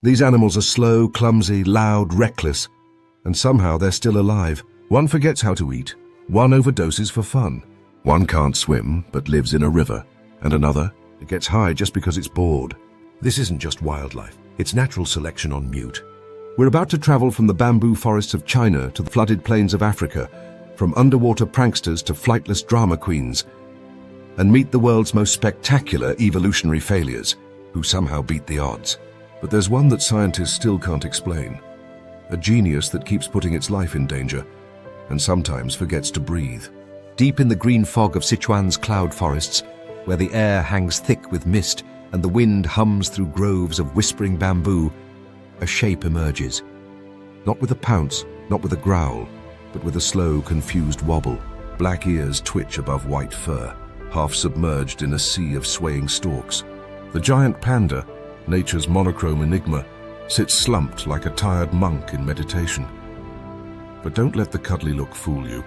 These animals are slow, clumsy, loud, reckless, and somehow they're still alive. One forgets how to eat, one overdoses for fun. One can't swim, but lives in a river, and another gets high just because it's bored. This isn't just wildlife, it's natural selection on mute. We're about to travel from the bamboo forests of China to the flooded plains of Africa, from underwater pranksters to flightless drama queens, and meet the world's most spectacular evolutionary failures, who somehow beat the odds. But there's one that scientists still can't explain. A genius that keeps putting its life in danger, and sometimes forgets to breathe. Deep in the green fog of Sichuan's cloud forests, where the air hangs thick with mist and the wind hums through groves of whispering bamboo, a shape emerges. Not with a pounce, not with a growl, but with a slow, confused wobble. Black ears twitch above white fur, half submerged in a sea of swaying stalks. The giant panda, nature's monochrome enigma, sits slumped like a tired monk in meditation. But don't let the cuddly look fool you.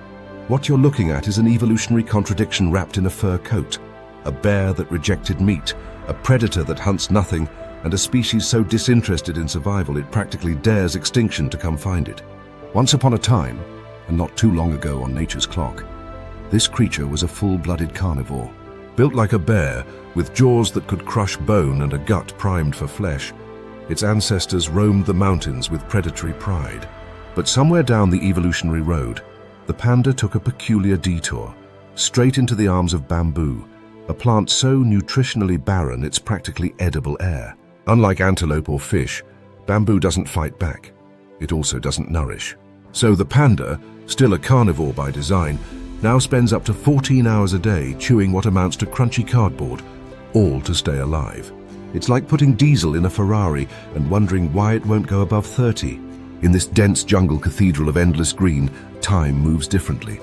What you're looking at is an evolutionary contradiction wrapped in a fur coat. A bear that rejected meat, a predator that hunts nothing, and a species so disinterested in survival it practically dares extinction to come find it. Once upon a time, and not too long ago on nature's clock, this creature was a full-blooded carnivore. Built like a bear, with jaws that could crush bone and a gut primed for flesh, its ancestors roamed the mountains with predatory pride. But somewhere down the evolutionary road, the panda took a peculiar detour, straight into the arms of bamboo, a plant so nutritionally barren it's practically edible air. Unlike antelope or fish, bamboo doesn't fight back. It also doesn't nourish. So the panda, still a carnivore by design, now spends up to 14 hours a day chewing what amounts to crunchy cardboard, all to stay alive. It's like putting diesel in a Ferrari and wondering why it won't go above 30. In this dense jungle cathedral of endless green, time moves differently.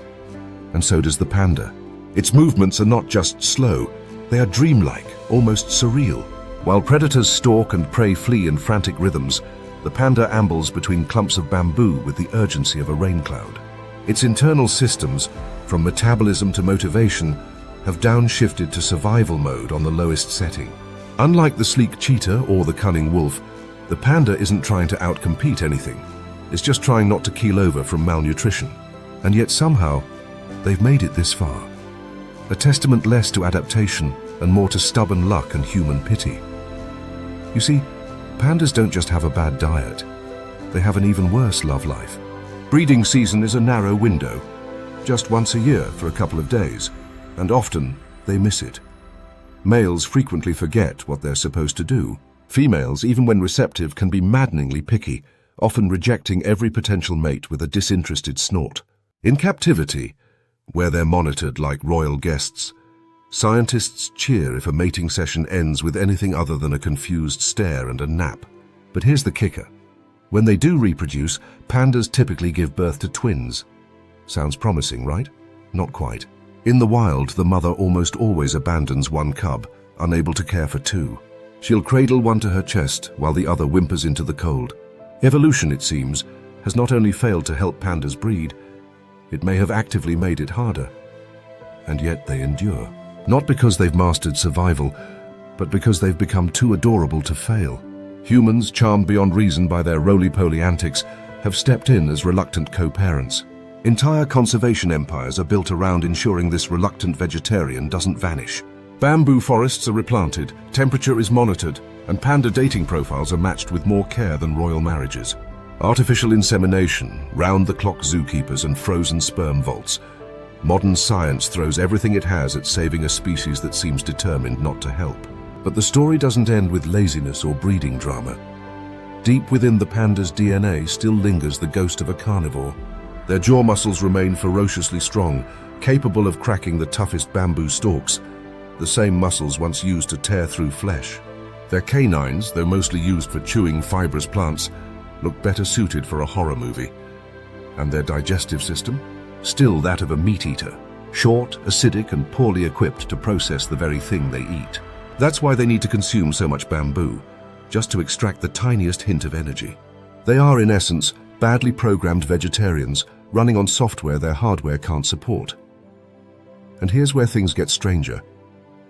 And so does the panda. Its movements are not just slow, they are dreamlike, almost surreal. While predators stalk and prey flee in frantic rhythms, the panda ambles between clumps of bamboo with the urgency of a rain cloud. Its internal systems, from metabolism to motivation, have downshifted to survival mode on the lowest setting. Unlike the sleek cheetah or the cunning wolf, the panda isn't trying to outcompete anything. It's just trying not to keel over from malnutrition. And yet somehow, they've made it this far. A testament less to adaptation and more to stubborn luck and human pity. You see, pandas don't just have a bad diet. They have an even worse love life. Breeding season is a narrow window, just once a year for a couple of days, and often they miss it. Males frequently forget what they're supposed to do. Females, even when receptive, can be maddeningly picky, often rejecting every potential mate with a disinterested snort. In captivity, where they're monitored like royal guests, scientists cheer if a mating session ends with anything other than a confused stare and a nap. But here's the kicker. When they do reproduce, pandas typically give birth to twins. Sounds promising, right? Not quite. In the wild, the mother almost always abandons one cub, unable to care for two. She'll cradle one to her chest while the other whimpers into the cold. Evolution, it seems, has not only failed to help pandas breed, it may have actively made it harder. And yet they endure. Not because they've mastered survival, but because they've become too adorable to fail. Humans, charmed beyond reason by their roly-poly antics, have stepped in as reluctant co-parents. Entire conservation empires are built around ensuring this reluctant vegetarian doesn't vanish. Bamboo forests are replanted, temperature is monitored, and panda dating profiles are matched with more care than royal marriages. Artificial insemination, round-the-clock zookeepers, and frozen sperm vaults. Modern science throws everything it has at saving a species that seems determined not to help. But the story doesn't end with laziness or breeding drama. Deep within the panda's DNA still lingers the ghost of a carnivore. Their jaw muscles remain ferociously strong, capable of cracking the toughest bamboo stalks, the same muscles once used to tear through flesh. Their canines, though mostly used for chewing fibrous plants, look better suited for a horror movie. And their digestive system? Still that of a meat-eater, short, acidic, and poorly equipped to process the very thing they eat. That's why they need to consume so much bamboo, just to extract the tiniest hint of energy. They are, in essence, badly programmed vegetarians, running on software their hardware can't support. And here's where things get stranger.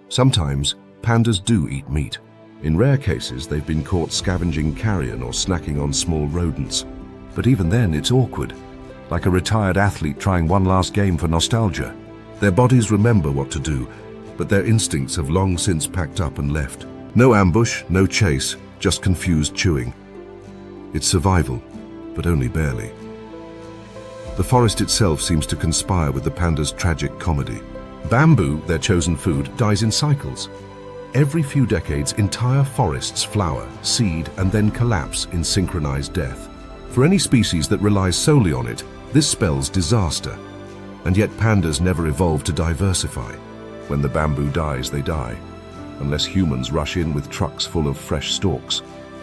Sometimes, pandas do eat meat, In rare cases, they've been caught scavenging carrion or snacking on small rodents. But even then, it's awkward, like a retired athlete trying one last game for nostalgia. Their bodies remember what to do, but their instincts have long since packed up and left. No ambush, no chase, just confused chewing. It's survival, but only barely. The forest itself seems to conspire with the pandas' tragic comedy. Bamboo, their chosen food, dies in cycles. Every few decades, entire forests flower, seed, and then collapse in synchronized death. For any species that relies solely on it, this spells disaster. And yet pandas never evolved to diversify. When the bamboo dies, they die, unless humans rush in with trucks full of fresh stalks,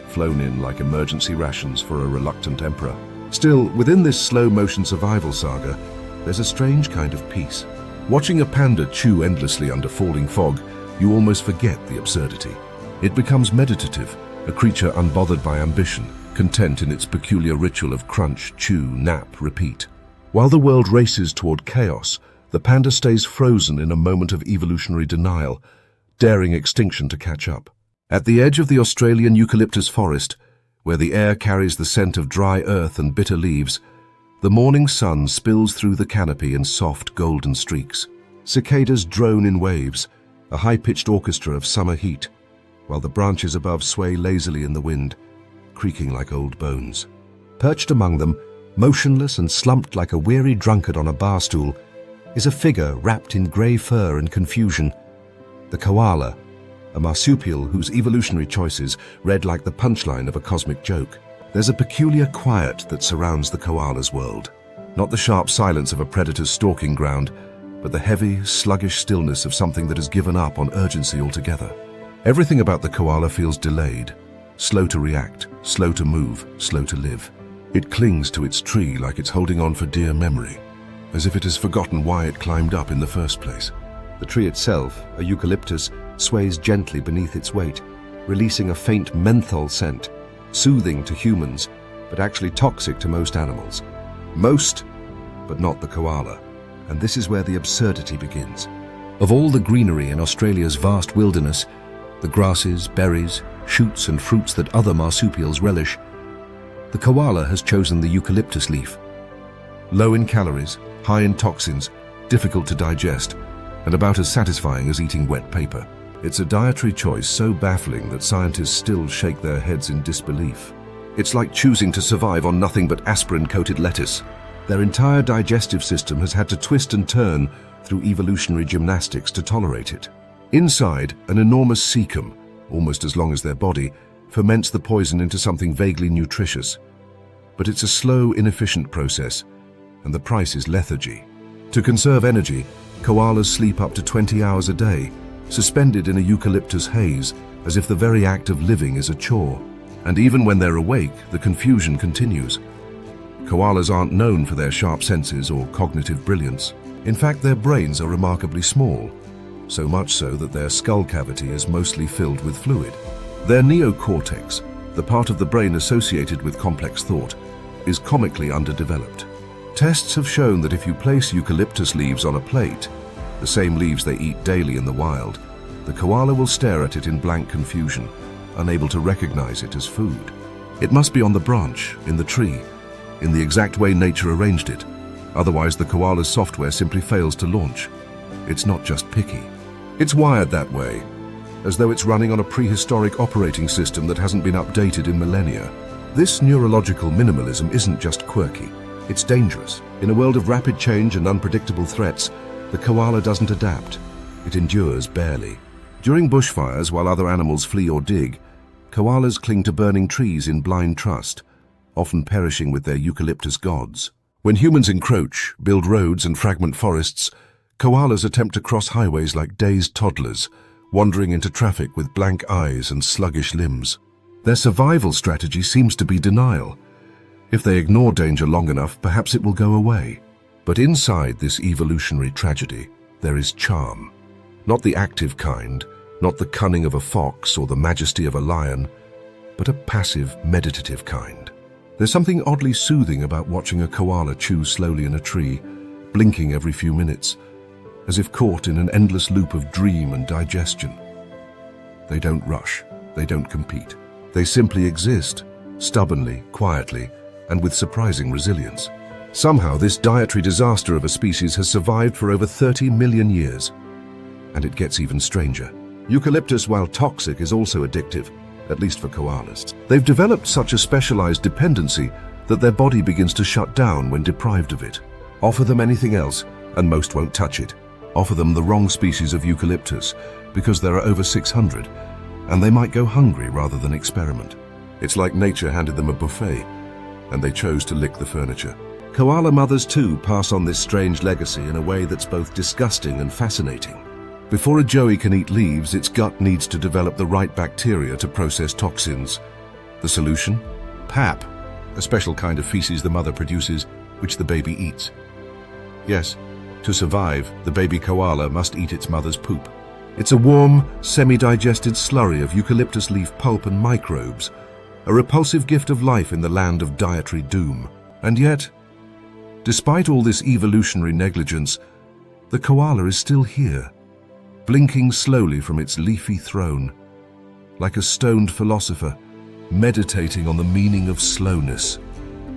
flown in like emergency rations for a reluctant emperor. Still, within this slow-motion survival saga, there's a strange kind of peace. Watching a panda chew endlessly under falling fog, you almost forget the absurdity. It becomes meditative, a creature unbothered by ambition, content in its peculiar ritual of crunch, chew, nap, repeat. While the world races toward chaos, the panda stays frozen in a moment of evolutionary denial, daring extinction to catch up. At the edge of the Australian eucalyptus forest, where the air carries the scent of dry earth and bitter leaves, the morning sun spills through the canopy in soft golden streaks. Cicadas drone in waves, a high-pitched orchestra of summer heat, while the branches above sway lazily in the wind, creaking like old bones. Perched among them, motionless and slumped like a weary drunkard on a bar stool, is a figure wrapped in grey fur and confusion. The koala, a marsupial whose evolutionary choices read like the punchline of a cosmic joke. There's a peculiar quiet that surrounds the koala's world. Not the sharp silence of a predator's stalking ground, but the heavy, sluggish stillness of something that has given up on urgency altogether. Everything about the koala feels delayed, slow to react, slow to move, slow to live. It clings to its tree like it's holding on for dear memory, as if it has forgotten why it climbed up in the first place. The tree itself, a eucalyptus, sways gently beneath its weight, releasing a faint menthol scent, soothing to humans, but actually toxic to most animals. Most, but not the koala. And this is where the absurdity begins. Of all the greenery in Australia's vast wilderness, the grasses, berries, shoots and fruits that other marsupials relish, the koala has chosen the eucalyptus leaf. Low in calories, high in toxins, difficult to digest, and about as satisfying as eating wet paper. It's a dietary choice so baffling that scientists still shake their heads in disbelief. It's like choosing to survive on nothing but aspirin-coated lettuce. Their entire digestive system has had to twist and turn through evolutionary gymnastics to tolerate it. Inside, an enormous cecum, almost as long as their body, ferments the poison into something vaguely nutritious. But it's a slow, inefficient process, and the price is lethargy. To conserve energy, koalas sleep up to 20 hours a day, suspended in a eucalyptus haze, as if the very act of living is a chore. And even when they're awake, the confusion continues. Koalas aren't known for their sharp senses or cognitive brilliance. In fact, their brains are remarkably small, so much so that their skull cavity is mostly filled with fluid. Their neocortex, the part of the brain associated with complex thought, is comically underdeveloped. Tests have shown that if you place eucalyptus leaves on a plate, the same leaves they eat daily in the wild, the koala will stare at it in blank confusion, unable to recognize it as food. It must be on the branch, in the tree, in the exact way nature arranged it. Otherwise, the koala's software simply fails to launch. It's not just picky. It's wired that way, as though it's running on a prehistoric operating system that hasn't been updated in millennia. This neurological minimalism isn't just quirky, it's dangerous. In a world of rapid change and unpredictable threats, the koala doesn't adapt. It endures barely. During bushfires, while other animals flee or dig, koalas cling to burning trees in blind trust, often perishing with their eucalyptus gods. When humans encroach, build roads and fragment forests, koalas attempt to cross highways like dazed toddlers, wandering into traffic with blank eyes and sluggish limbs. Their survival strategy seems to be denial. If they ignore danger long enough, perhaps it will go away. But inside this evolutionary tragedy, there is charm. Not the active kind, not the cunning of a fox or the majesty of a lion, but a passive, meditative kind. There's something oddly soothing about watching a koala chew slowly in a tree, blinking every few minutes, as if caught in an endless loop of dream and digestion. They don't rush. They don't compete. They simply exist, stubbornly, quietly, and with surprising resilience. Somehow, this dietary disaster of a species has survived for over 30 million years. And it gets even stranger. Eucalyptus, while toxic, is also addictive, at least for koalas. They've developed such a specialized dependency that their body begins to shut down when deprived of it. Offer them anything else, and most won't touch it. Offer them the wrong species of eucalyptus, because there are over 600, and they might go hungry rather than experiment. It's like nature handed them a buffet, and they chose to lick the furniture. Koala mothers too pass on this strange legacy in a way that's both disgusting and fascinating. Before a joey can eat leaves, its gut needs to develop the right bacteria to process toxins. The solution? Pap, a special kind of feces the mother produces, which the baby eats. Yes, to survive, the baby koala must eat its mother's poop. It's a warm, semi-digested slurry of eucalyptus leaf pulp and microbes, a repulsive gift of life in the land of dietary doom. And yet, despite all this evolutionary negligence, the koala is still here, blinking slowly from its leafy throne, like a stoned philosopher, meditating on the meaning of slowness.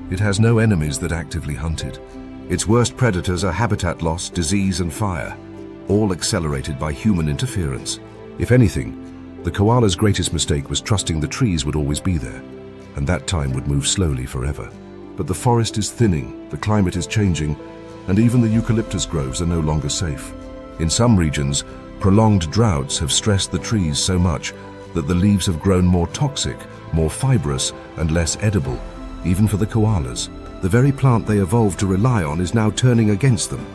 It has no enemies that actively hunt it. Its worst predators are habitat loss, disease, and fire, all accelerated by human interference. If anything, the koala's greatest mistake was trusting the trees would always be there, and that time would move slowly forever. But the forest is thinning, the climate is changing, and even the eucalyptus groves are no longer safe. In some regions, prolonged droughts have stressed the trees so much that the leaves have grown more toxic, more fibrous, and less edible, even for the koalas. The very plant they evolved to rely on is now turning against them,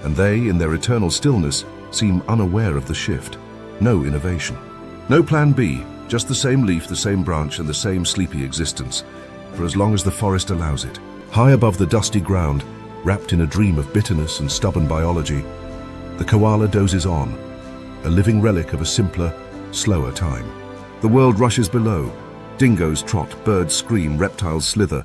and they, in their eternal stillness, seem unaware of the shift. No innovation. No plan B, just the same leaf, the same branch, and the same sleepy existence, for as long as the forest allows it. High above the dusty ground, wrapped in a dream of bitterness and stubborn biology, the koala dozes on, a living relic of a simpler, slower time. The world rushes below. Dingoes trot, birds scream, reptiles slither,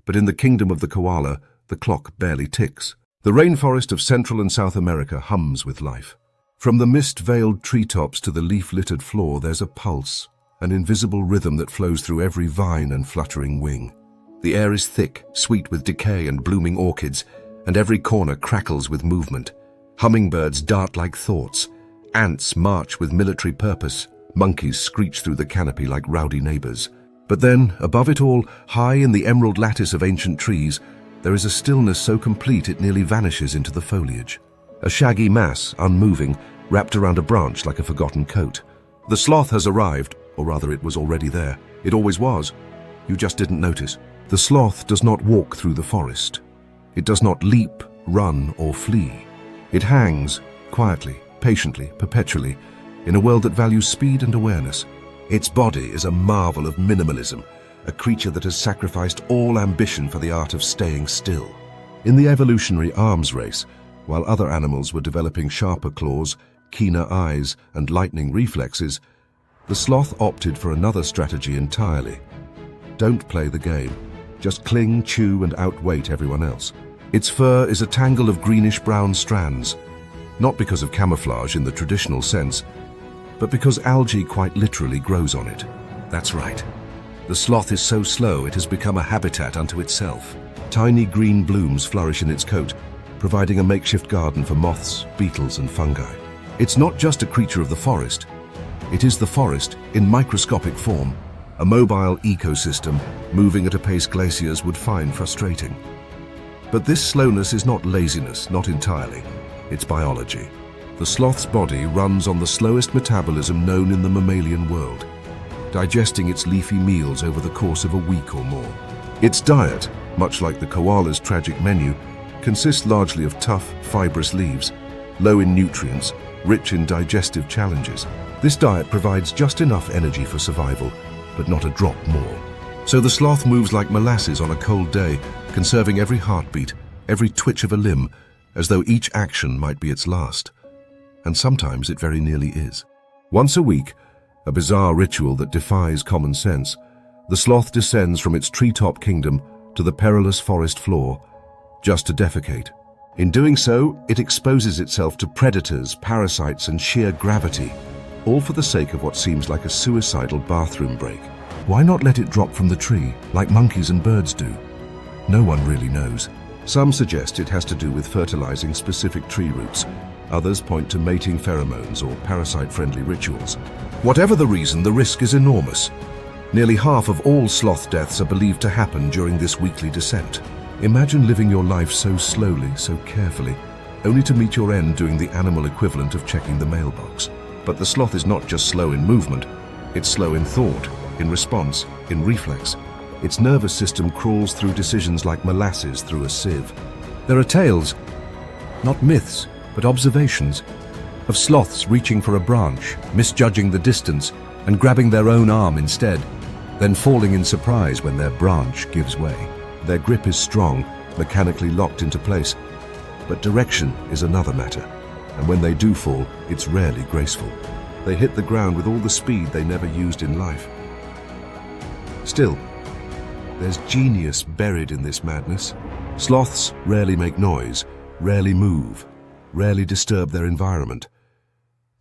but in the kingdom of the koala, the clock barely ticks. The rainforest of Central and South America hums with life. From the mist-veiled treetops to the leaf-littered floor, there's a pulse, an invisible rhythm that flows through every vine and fluttering wing. The air is thick, sweet with decay and blooming orchids, and every corner crackles with movement. Hummingbirds dart like thoughts. Ants march with military purpose. Monkeys screech through the canopy like rowdy neighbors. But then, above it all, high in the emerald lattice of ancient trees, there is a stillness so complete it nearly vanishes into the foliage. A shaggy mass, unmoving, wrapped around a branch like a forgotten coat. The sloth has arrived, or rather it was already there. It always was. You just didn't notice. The sloth does not walk through the forest. It does not leap, run, or flee. It hangs, quietly, patiently, perpetually, in a world that values speed and awareness. Its body is a marvel of minimalism, a creature that has sacrificed all ambition for the art of staying still. In the evolutionary arms race, while other animals were developing sharper claws, keener eyes, and lightning reflexes, the sloth opted for another strategy entirely. Don't play the game. Just cling, chew, and outweight everyone else. Its fur is a tangle of greenish-brown strands, not because of camouflage in the traditional sense, but because algae quite literally grows on it. That's right. The sloth is so slow it has become a habitat unto itself. Tiny green blooms flourish in its coat, providing a makeshift garden for moths, beetles, and fungi. It's not just a creature of the forest. It is the forest in microscopic form, a mobile ecosystem moving at a pace glaciers would find frustrating. But this slowness is not laziness, not entirely. It's biology. The sloth's body runs on the slowest metabolism known in the mammalian world, digesting its leafy meals over the course of a week or more. Its diet, much like the koala's tragic menu, consists largely of tough, fibrous leaves, low in nutrients, rich in digestive challenges. This diet provides just enough energy for survival, but not a drop more. So the sloth moves like molasses on a cold day, conserving every heartbeat, every twitch of a limb, as though each action might be its last. And sometimes it very nearly is. Once a week, a bizarre ritual that defies common sense, the sloth descends from its treetop kingdom to the perilous forest floor, just to defecate. In doing so, it exposes itself to predators, parasites, and sheer gravity, all for the sake of what seems like a suicidal bathroom break. Why not let it drop from the tree, like monkeys and birds do? No one really knows. Some suggest it has to do with fertilizing specific tree roots. Others point to mating pheromones or parasite-friendly rituals. Whatever the reason, the risk is enormous. Nearly half of all sloth deaths are believed to happen during this weekly descent. Imagine living your life so slowly, so carefully, only to meet your end doing the animal equivalent of checking the mailbox. But the sloth is not just slow in movement, it's slow in thought, in response, in reflex. Its nervous system crawls through decisions like molasses through a sieve. There are tales, not myths, but observations, of sloths reaching for a branch, misjudging the distance, and grabbing their own arm instead, then falling in surprise when their branch gives way. Their grip is strong, mechanically locked into place, but direction is another matter, and when they do fall, it's rarely graceful. They hit the ground with all the speed they never used in life. Still, there's genius buried in this madness. Sloths rarely make noise, rarely move, rarely disturb their environment.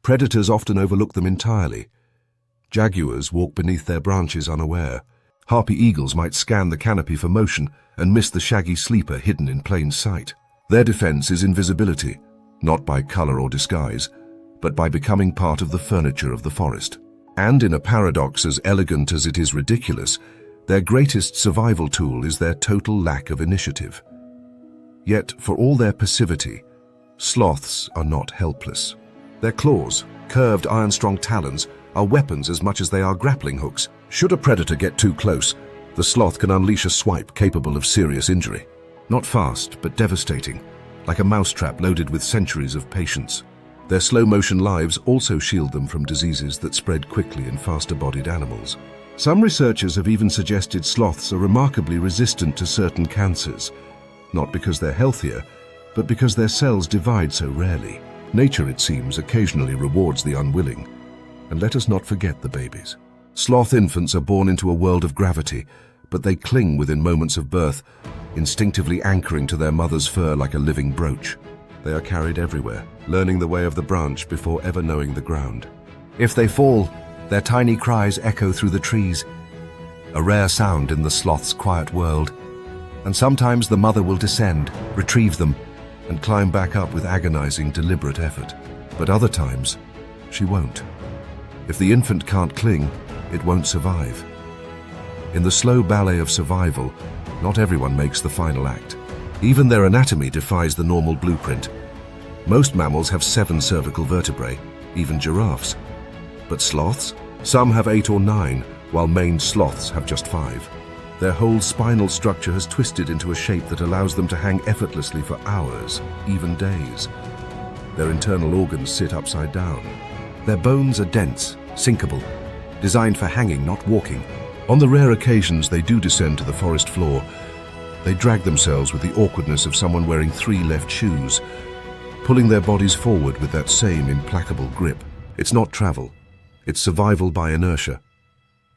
Predators often overlook them entirely. Jaguars walk beneath their branches unaware. Harpy eagles might scan the canopy for motion and miss the shaggy sleeper hidden in plain sight. Their defense is invisibility, not by color or disguise, but by becoming part of the furniture of the forest. And in a paradox as elegant as it is ridiculous, their greatest survival tool is their total lack of initiative. Yet, for all their passivity, sloths are not helpless. Their claws, curved iron-strong talons, are weapons as much as they are grappling hooks. Should a predator get too close, the sloth can unleash a swipe capable of serious injury. Not fast, but devastating, like a mousetrap loaded with centuries of patience. Their slow-motion lives also shield them from diseases that spread quickly in faster-bodied animals. Some researchers have even suggested sloths are remarkably resistant to certain cancers, not because they're healthier, but because their cells divide so rarely. Nature, it seems, occasionally rewards the unwilling. And let us not forget the babies. Sloth infants are born into a world of gravity, but they cling within moments of birth, instinctively anchoring to their mother's fur like a living brooch. They are carried everywhere, learning the way of the branch before ever knowing the ground. If they fall, their tiny cries echo through the trees, a rare sound in the sloth's quiet world. And sometimes the mother will descend, retrieve them, and climb back up with agonizing, deliberate effort. But other times, she won't. If the infant can't cling, it won't survive. In the slow ballet of survival, not everyone makes the final act. Even their anatomy defies the normal blueprint. Most mammals have 7 cervical vertebrae, even giraffes. But sloths? Some have 8 or 9, while maned sloths have just 5. Their whole spinal structure has twisted into a shape that allows them to hang effortlessly for hours, even days. Their internal organs sit upside down. Their bones are dense, sinkable, designed for hanging, not walking. On the rare occasions they do descend to the forest floor, they drag themselves with the awkwardness of someone wearing 3 left shoes, pulling their bodies forward with that same implacable grip. It's not travel, it's survival by inertia.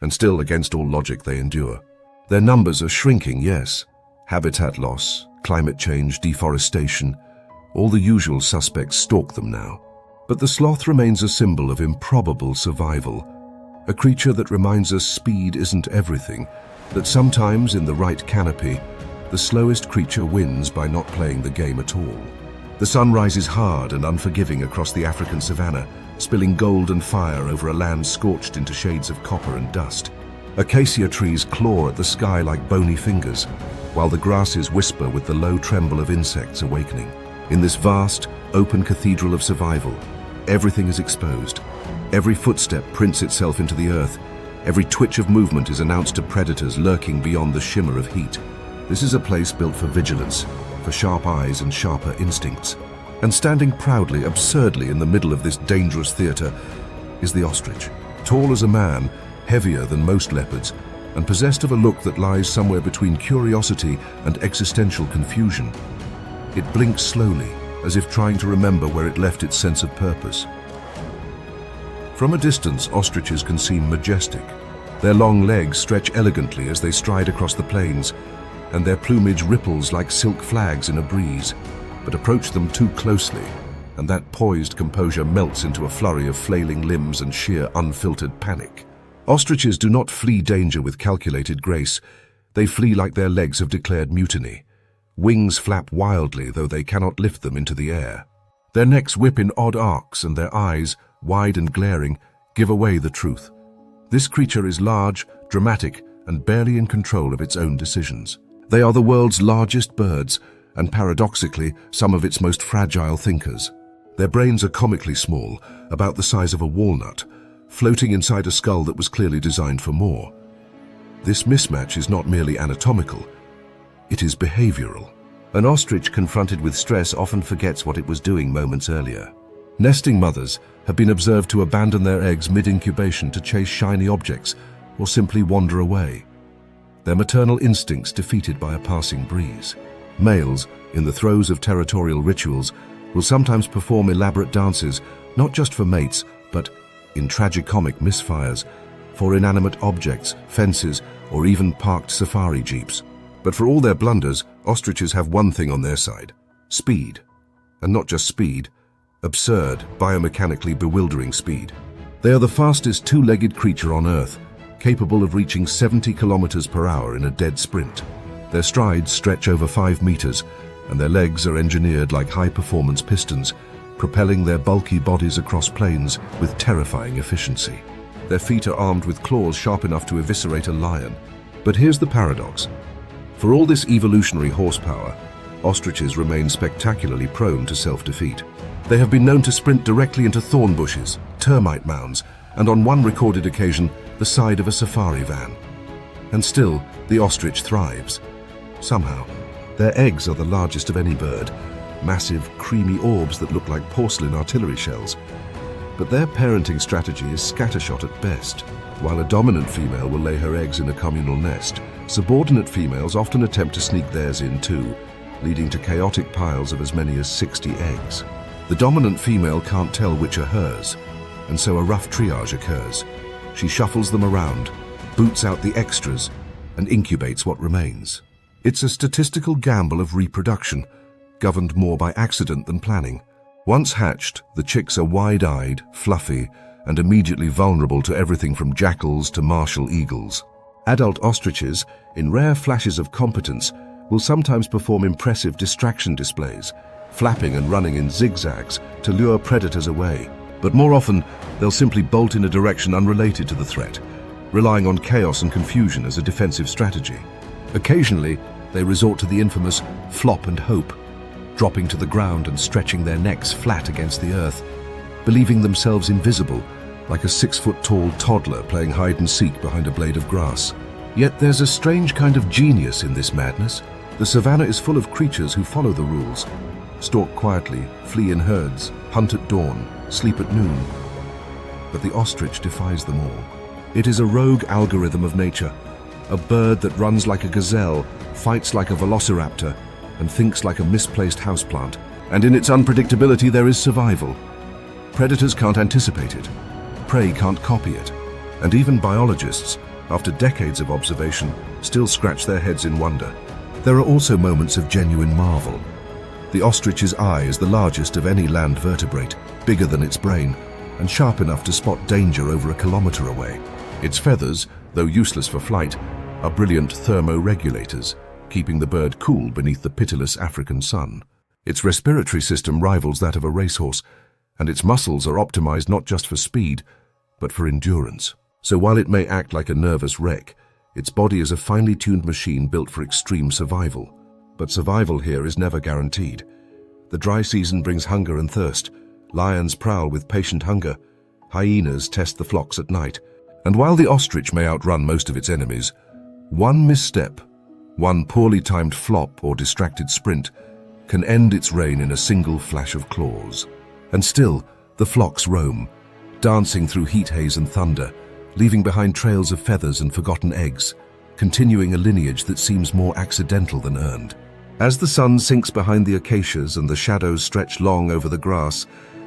And still, against all logic, they endure. Their numbers are shrinking, yes. Habitat loss, climate change, deforestation, all the usual suspects stalk them now. But the sloth remains a symbol of improbable survival, a creature that reminds us speed isn't everything, that sometimes in the right canopy, the slowest creature wins by not playing the game at all. The sun rises hard and unforgiving across the African savanna, spilling golden fire over a land scorched into shades of copper and dust. Acacia trees claw at the sky like bony fingers, while the grasses whisper with the low tremble of insects awakening. In this vast, open cathedral of survival, everything is exposed. Every footstep prints itself into the earth. Every twitch of movement is announced to predators lurking beyond the shimmer of heat. This is a place built for vigilance, for sharp eyes and sharper instincts. And standing proudly, absurdly in the middle of this dangerous theater is the ostrich. Tall as a man, heavier than most leopards, and possessed of a look that lies somewhere between curiosity and existential confusion. It blinks slowly, as if trying to remember where it left its sense of purpose. From a distance, ostriches can seem majestic. Their long legs stretch elegantly as they stride across the plains, and their plumage ripples like silk flags in a breeze. But approach them too closely, and that poised composure melts into a flurry of flailing limbs and sheer unfiltered panic. Ostriches do not flee danger with calculated grace. They flee like their legs have declared mutiny. Wings flap wildly, though they cannot lift them into the air. Their necks whip in odd arcs, and their eyes, wide and glaring, give away the truth. This creature is large, dramatic, and barely in control of its own decisions. They are the world's largest birds, and paradoxically, some of its most fragile thinkers. Their brains are comically small, about the size of a walnut, floating inside a skull that was clearly designed for more. This mismatch is not merely anatomical, it is behavioral. An ostrich confronted with stress often forgets what it was doing moments earlier. Nesting mothers have been observed to abandon their eggs mid-incubation to chase shiny objects or simply wander away, their maternal instincts defeated by a passing breeze. Males, in the throes of territorial rituals, will sometimes perform elaborate dances, not just for mates, but, in tragicomic misfires, for inanimate objects, fences, or even parked safari jeeps. But for all their blunders, ostriches have one thing on their side: speed. And not just speed, absurd, biomechanically bewildering speed. They are the fastest two-legged creature on Earth, capable of reaching 70 kilometers per hour in a dead sprint. Their strides stretch over 5 meters, and their legs are engineered like high-performance pistons, propelling their bulky bodies across plains with terrifying efficiency. Their feet are armed with claws sharp enough to eviscerate a lion. But here's the paradox. For all this evolutionary horsepower, ostriches remain spectacularly prone to self-defeat. They have been known to sprint directly into thorn bushes, termite mounds, and on one recorded occasion, the side of a safari van. And still, the ostrich thrives. Somehow, their eggs are the largest of any bird, massive, creamy orbs that look like porcelain artillery shells. But their parenting strategy is scattershot at best. While a dominant female will lay her eggs in a communal nest, subordinate females often attempt to sneak theirs in too, leading to chaotic piles of as many as 60 eggs. The dominant female can't tell which are hers, and so a rough triage occurs. She shuffles them around, boots out the extras, and incubates what remains. It's a statistical gamble of reproduction, governed more by accident than planning. Once hatched, the chicks are wide-eyed, fluffy, and immediately vulnerable to everything from jackals to martial eagles. Adult ostriches, in rare flashes of competence, will sometimes perform impressive distraction displays, flapping and running in zigzags to lure predators away. But more often, they'll simply bolt in a direction unrelated to the threat, relying on chaos and confusion as a defensive strategy. Occasionally, they resort to the infamous flop and hope, dropping to the ground and stretching their necks flat against the earth, believing themselves invisible, like a 6-foot-tall toddler playing hide-and-seek behind a blade of grass. Yet there's a strange kind of genius in this madness. The savannah is full of creatures who follow the rules, stalk quietly, flee in herds, hunt at dawn, sleep at noon. But the ostrich defies them all. It is a rogue algorithm of nature, a bird that runs like a gazelle, fights like a velociraptor, and thinks like a misplaced houseplant. And in its unpredictability there is survival. Predators can't anticipate it, prey can't copy it, and even biologists, after decades of observation, still scratch their heads in wonder. There are also moments of genuine marvel. The ostrich's eye is the largest of any land vertebrate, bigger than its brain, and sharp enough to spot danger over a kilometer away. Its feathers, though useless for flight, are brilliant thermoregulators, keeping the bird cool beneath the pitiless African sun. Its respiratory system rivals that of a racehorse, and its muscles are optimized not just for speed, but for endurance. So while it may act like a nervous wreck, its body is a finely tuned machine built for extreme survival. But survival here is never guaranteed. The dry season brings hunger and thirst. Lions prowl with patient hunger. Hyenas test the flocks at night. And while the ostrich may outrun most of its enemies, one misstep, one poorly timed flop or distracted sprint, can end its reign in a single flash of claws. And still, the flocks roam, dancing through heat haze and thunder, leaving behind trails of feathers and forgotten eggs, continuing a lineage that seems more accidental than earned. As the sun sinks behind the acacias and the shadows stretch long over the grass,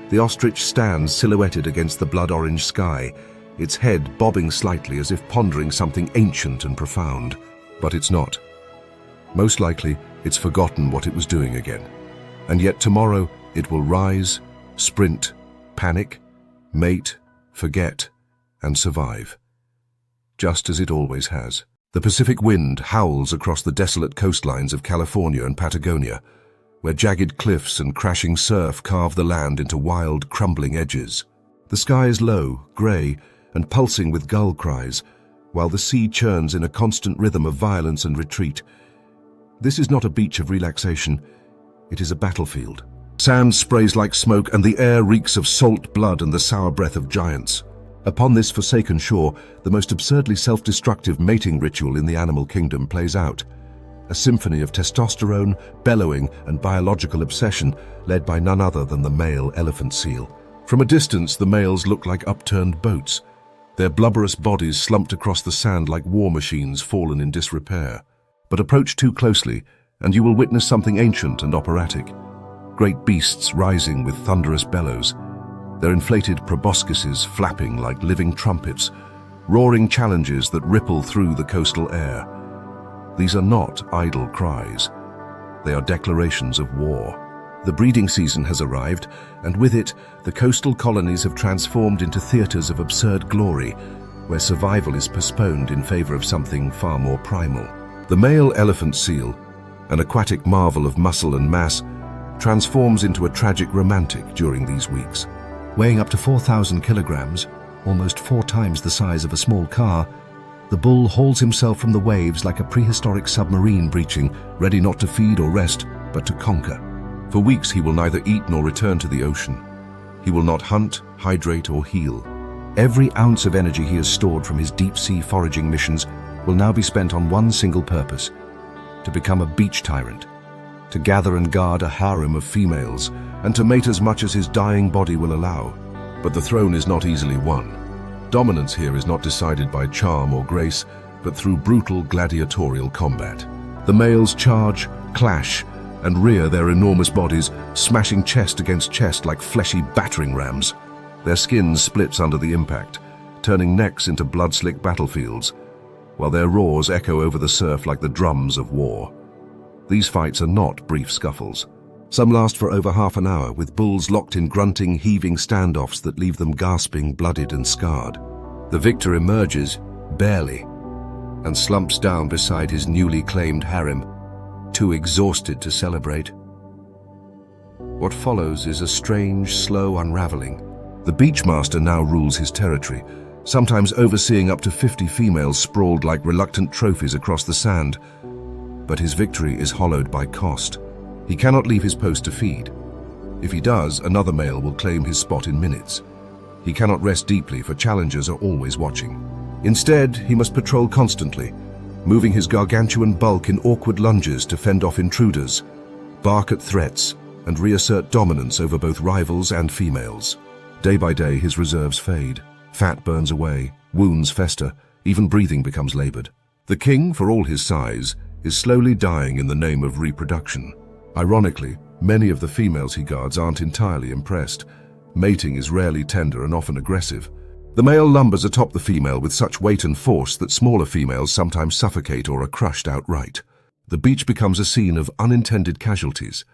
the ostrich stands silhouetted against the blood-orange sky, its head bobbing slightly as if pondering something ancient and profound. But it's not. Most likely, it's forgotten what it was doing again. And yet tomorrow, it will rise, sprint, panic, mate, forget, and survive. Just as it always has. The Pacific wind howls across the desolate coastlines of California and Patagonia, where jagged cliffs and crashing surf carve the land into wild, crumbling edges. The sky is low, grey, and pulsing with gull cries, while the sea churns in a constant rhythm of violence and retreat. This is not a beach of relaxation, it is a battlefield. Sand sprays like smoke, and the air reeks of salt blood and the sour breath of giants. Upon this forsaken shore, the most absurdly self-destructive mating ritual in the animal kingdom plays out. A symphony of testosterone, bellowing, and biological obsession, led by none other than the male elephant seal. From a distance, the males look like upturned boats, their blubberous bodies slumped across the sand like war machines fallen in disrepair. But approach too closely, and you will witness something ancient and operatic. Great beasts rising with thunderous bellows, their inflated proboscises flapping like living trumpets, roaring challenges that ripple through the coastal air. These are not idle cries. They are declarations of war. The breeding season has arrived, and with it, the coastal colonies have transformed into theaters of absurd glory, where survival is postponed in favor of something far more primal. The male elephant seal, an aquatic marvel of muscle and mass, transforms into a tragic romantic during these weeks. Weighing up to 4,000 kilograms, almost 4 times the size of a small car, the bull hauls himself from the waves like a prehistoric submarine breaching, ready not to feed or rest, but to conquer. For weeks he will neither eat nor return to the ocean. He will not hunt, hydrate, or heal. Every ounce of energy he has stored from his deep-sea foraging missions will now be spent on one single purpose: to become a beach tyrant, to gather and guard a harem of females, and to mate as much as his dying body will allow. But the throne is not easily won. Dominance here is not decided by charm or grace, but through brutal gladiatorial combat. The males charge, clash, and rear their enormous bodies, smashing chest against chest like fleshy battering rams. Their skin splits under the impact, turning necks into blood-slick battlefields, while their roars echo over the surf like the drums of war. These fights are not brief scuffles. Some last for over half an hour, with bulls locked in grunting, heaving standoffs that leave them gasping, bloodied and scarred. The victor emerges, barely, and slumps down beside his newly claimed harem, too exhausted to celebrate. What follows is a strange, slow unraveling. The beachmaster now rules his territory, sometimes overseeing up to 50 females sprawled like reluctant trophies across the sand. But his victory is hollowed by cost. He cannot leave his post to feed. If he does, another male will claim his spot in minutes. He cannot rest deeply, for challengers are always watching. Instead, he must patrol constantly, moving his gargantuan bulk in awkward lunges to fend off intruders, bark at threats, and reassert dominance over both rivals and females. Day by day, his reserves fade. Fat burns away, wounds fester, even breathing becomes labored. The king, for all his size, is slowly dying in the name of reproduction. Ironically, many of the females he guards aren't entirely impressed. Mating is rarely tender and often aggressive. The male lumbers atop the female with such weight and force that smaller females sometimes suffocate or are crushed outright. The beach becomes a scene of unintended casualties,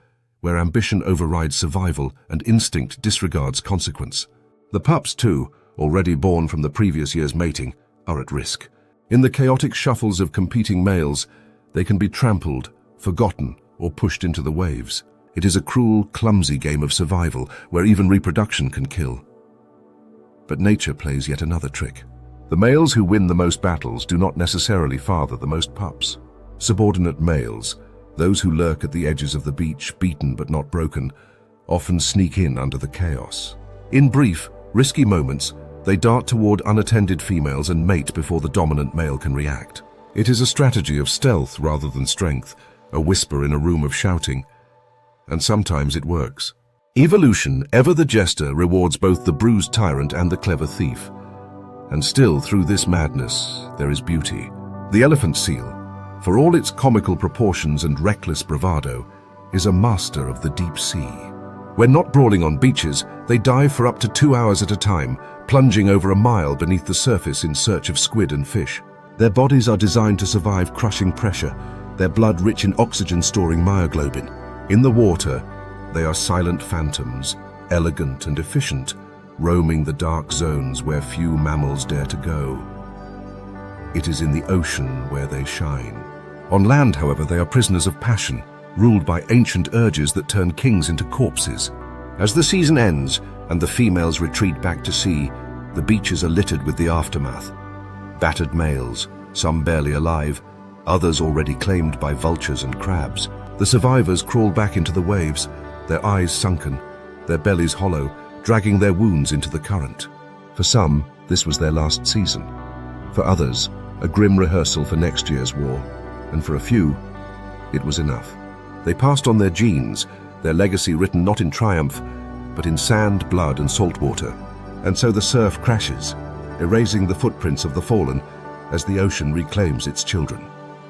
where ambition overrides survival and instinct disregards consequence. The pups, too, already born from the previous year's mating, are at risk. In the chaotic shuffles of competing males, they can be trampled, forgotten, or pushed into the waves. It is a cruel, clumsy game of survival where even reproduction can kill. But nature plays yet another trick. The males who win the most battles do not necessarily father the most pups. Subordinate males, those who lurk at the edges of the beach, beaten but not broken, often sneak in under the chaos. In brief, risky moments, they dart toward unattended females and mate before the dominant male can react. It is a strategy of stealth rather than strength, a whisper in a room of shouting, and sometimes it works. Evolution, ever the jester, rewards both the bruised tyrant and the clever thief. And still, through this madness, there is beauty. The elephant seal, for all its comical proportions and reckless bravado, is a master of the deep sea. When not brawling on beaches, they dive for up to 2 hours at a time, plunging over a mile beneath the surface in search of squid and fish. Their bodies are designed to survive crushing pressure, their blood rich in oxygen-storing myoglobin. In the water, they are silent phantoms, elegant and efficient, roaming the dark zones where few mammals dare to go. It is in the ocean where they shine. On land, however, they are prisoners of passion, ruled by ancient urges that turn kings into corpses. As the season ends and the females retreat back to sea, the beaches are littered with the aftermath. Battered males, some barely alive, others already claimed by vultures and crabs. The survivors crawl back into the waves, their eyes sunken, their bellies hollow, dragging their wounds into the current. For some, this was their last season. For others, a grim rehearsal for next year's war. And for a few, it was enough. They passed on their genes, their legacy written not in triumph, but in sand, blood, and salt water. And so the surf crashes, erasing the footprints of the fallen as the ocean reclaims its children.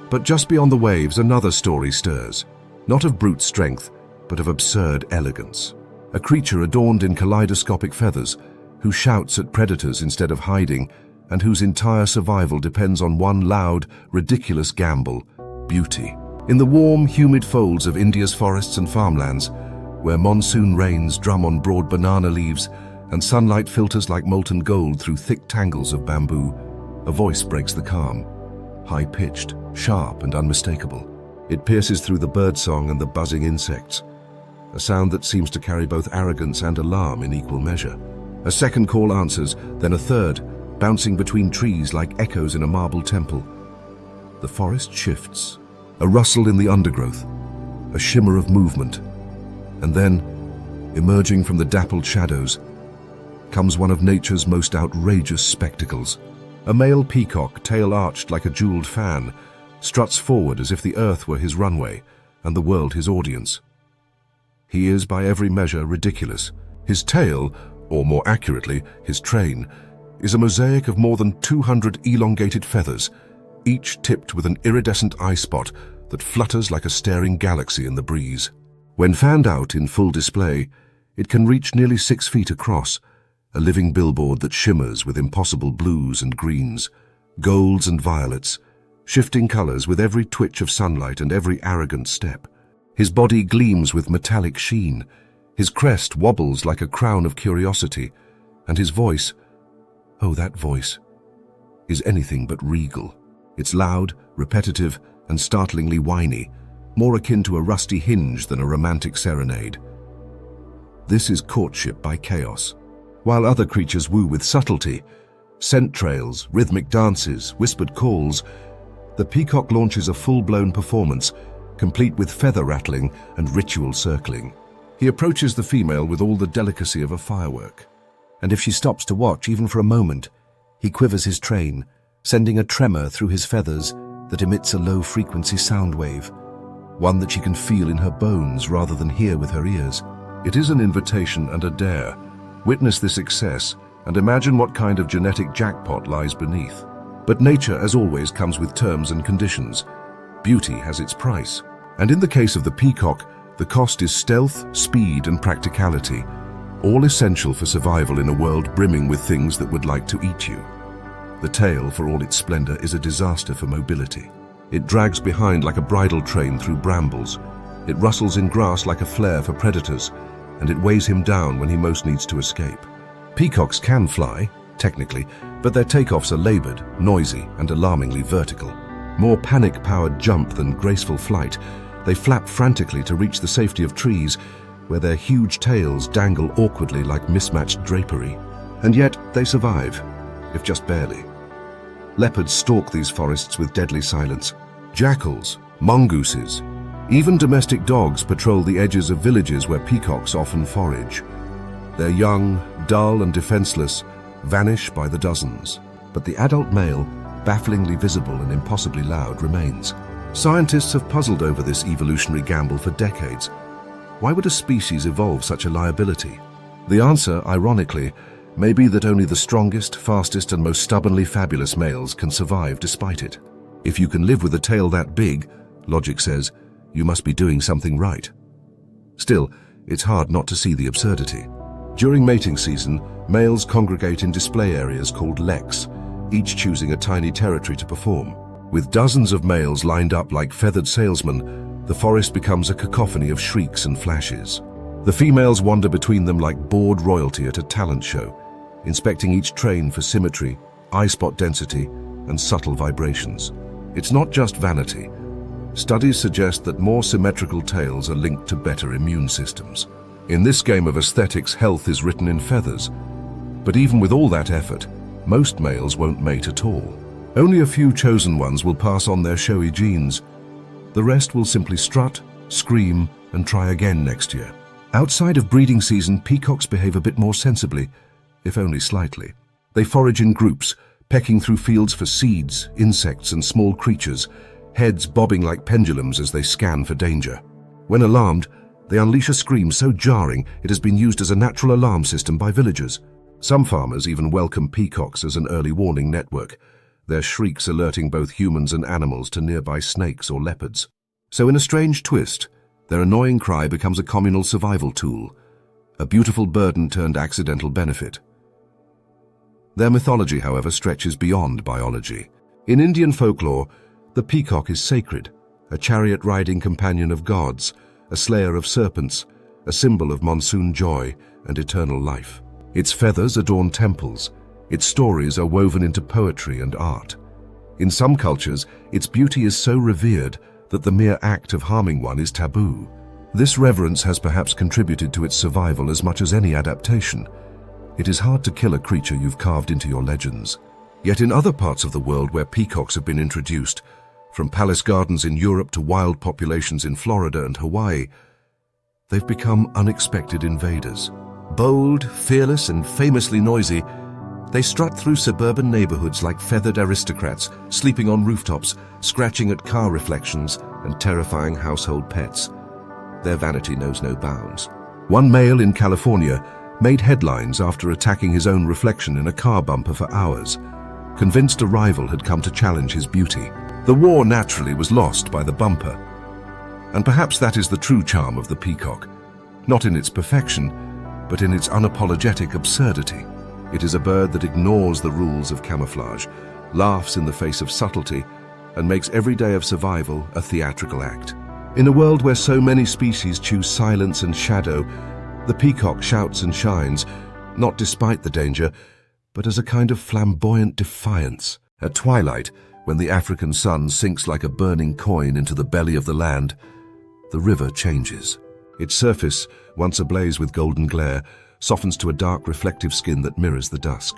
But just beyond the waves, another story stirs, not of brute strength, but of absurd elegance. A creature adorned in kaleidoscopic feathers, who shouts at predators instead of hiding, and whose entire survival depends on one loud, ridiculous gamble: beauty. In the warm, humid folds of India's forests and farmlands, where monsoon rains drum on broad banana leaves and sunlight filters like molten gold through thick tangles of bamboo, a voice breaks the calm, high-pitched, sharp, and unmistakable. It pierces through the birdsong and the buzzing insects, a sound that seems to carry both arrogance and alarm in equal measure. A second call answers, then a third, bouncing between trees like echoes in a marble temple. The forest shifts, a rustle in the undergrowth, a shimmer of movement, and then, emerging from the dappled shadows, comes one of nature's most outrageous spectacles. A male peacock, tail arched like a jeweled fan, struts forward as if the earth were his runway and the world his audience. He is, by every measure, ridiculous. His tail, or more accurately, his train, is a mosaic of more than 200 elongated feathers, each tipped with an iridescent eye spot that flutters like a staring galaxy in the breeze. When fanned out in full display, it can reach nearly 6 feet across, a living billboard that shimmers with impossible blues and greens, golds and violets, shifting colors with every twitch of sunlight and every arrogant step. His body gleams with metallic sheen, his crest wobbles like a crown of curiosity, and his voice, oh, that voice, is anything but regal. It's loud, repetitive, and startlingly whiny, more akin to a rusty hinge than a romantic serenade. This is courtship by chaos. While other creatures woo with subtlety, scent trails, rhythmic dances, whispered calls, the peacock launches a full-blown performance, complete with feather rattling and ritual circling. He approaches the female with all the delicacy of a firework. And if she stops to watch, even for a moment, he quivers his train, sending a tremor through his feathers that emits a low-frequency sound wave, one that she can feel in her bones rather than hear with her ears. It is an invitation and a dare. Witness this excess and imagine what kind of genetic jackpot lies beneath. But nature, as always, comes with terms and conditions. Beauty has its price. And in the case of the peacock, the cost is stealth, speed, and practicality, all essential for survival in a world brimming with things that would like to eat you. The tail, for all its splendor, is a disaster for mobility. It drags behind like a bridal train through brambles. It rustles in grass like a flare for predators, and it weighs him down when he most needs to escape. Peacocks can fly, technically, but their takeoffs are labored, noisy, and alarmingly vertical. More panic-powered jump than graceful flight, they flap frantically to reach the safety of trees, where their huge tails dangle awkwardly like mismatched drapery. And yet they survive, if just barely. Leopards stalk these forests with deadly silence. Jackals, mongooses, even domestic dogs patrol the edges of villages where peacocks often forage. Their young, dull and defenseless, vanish by the dozens. But the adult male, bafflingly visible and impossibly loud, remains. Scientists have puzzled over this evolutionary gamble for decades. Why would a species evolve such a liability? The answer, ironically, may be that only the strongest, fastest, and most stubbornly fabulous males can survive despite it. If you can live with a tail that big, logic says, you must be doing something right. Still, it's hard not to see the absurdity. During mating season, males congregate in display areas called leks, each choosing a tiny territory to perform. With dozens of males lined up like feathered salesmen, the forest becomes a cacophony of shrieks and flashes. The females wander between them like bored royalty at a talent show, inspecting each train for symmetry, eye spot density, and subtle vibrations. It's not just vanity. Studies suggest that more symmetrical tails are linked to better immune systems. In this game of aesthetics, health is written in feathers. But even with all that effort, most males won't mate at all. Only a few chosen ones will pass on their showy genes. The rest will simply strut, scream, and try again next year. Outside of breeding season, peacocks behave a bit more sensibly, if only slightly. They forage in groups, pecking through fields for seeds, insects, and small creatures, heads bobbing like pendulums as they scan for danger. When alarmed, they unleash a scream so jarring it has been used as a natural alarm system by villagers. Some farmers even welcome peacocks as an early warning network, their shrieks alerting both humans and animals to nearby snakes or leopards. So in a strange twist, their annoying cry becomes a communal survival tool, a beautiful burden turned accidental benefit. Their mythology, however, stretches beyond biology. In Indian folklore, the peacock is sacred, a chariot-riding companion of gods, a slayer of serpents, a symbol of monsoon joy and eternal life. Its feathers adorn temples, its stories are woven into poetry and art. In some cultures, its beauty is so revered that the mere act of harming one is taboo. This reverence has perhaps contributed to its survival as much as any adaptation. It is hard to kill a creature you've carved into your legends. Yet in other parts of the world where peacocks have been introduced, from palace gardens in Europe to wild populations in Florida and Hawaii, they've become unexpected invaders. Bold, fearless, and famously noisy, they strut through suburban neighborhoods like feathered aristocrats, sleeping on rooftops, scratching at car reflections, and terrifying household pets. Their vanity knows no bounds. One male in California made headlines after attacking his own reflection in a car bumper for hours, convinced a rival had come to challenge his beauty. The war naturally was lost by the bumper. And perhaps that is the true charm of the peacock, not in its perfection, but in its unapologetic absurdity. It is a bird that ignores the rules of camouflage, laughs in the face of subtlety, and makes every day of survival a theatrical act. In a world where so many species choose silence and shadow, the peacock shouts and shines, not despite the danger, but as a kind of flamboyant defiance. At twilight, when the African sun sinks like a burning coin into the belly of the land, the river changes. Its surface, once ablaze with golden glare, softens to a dark reflective skin that mirrors the dusk.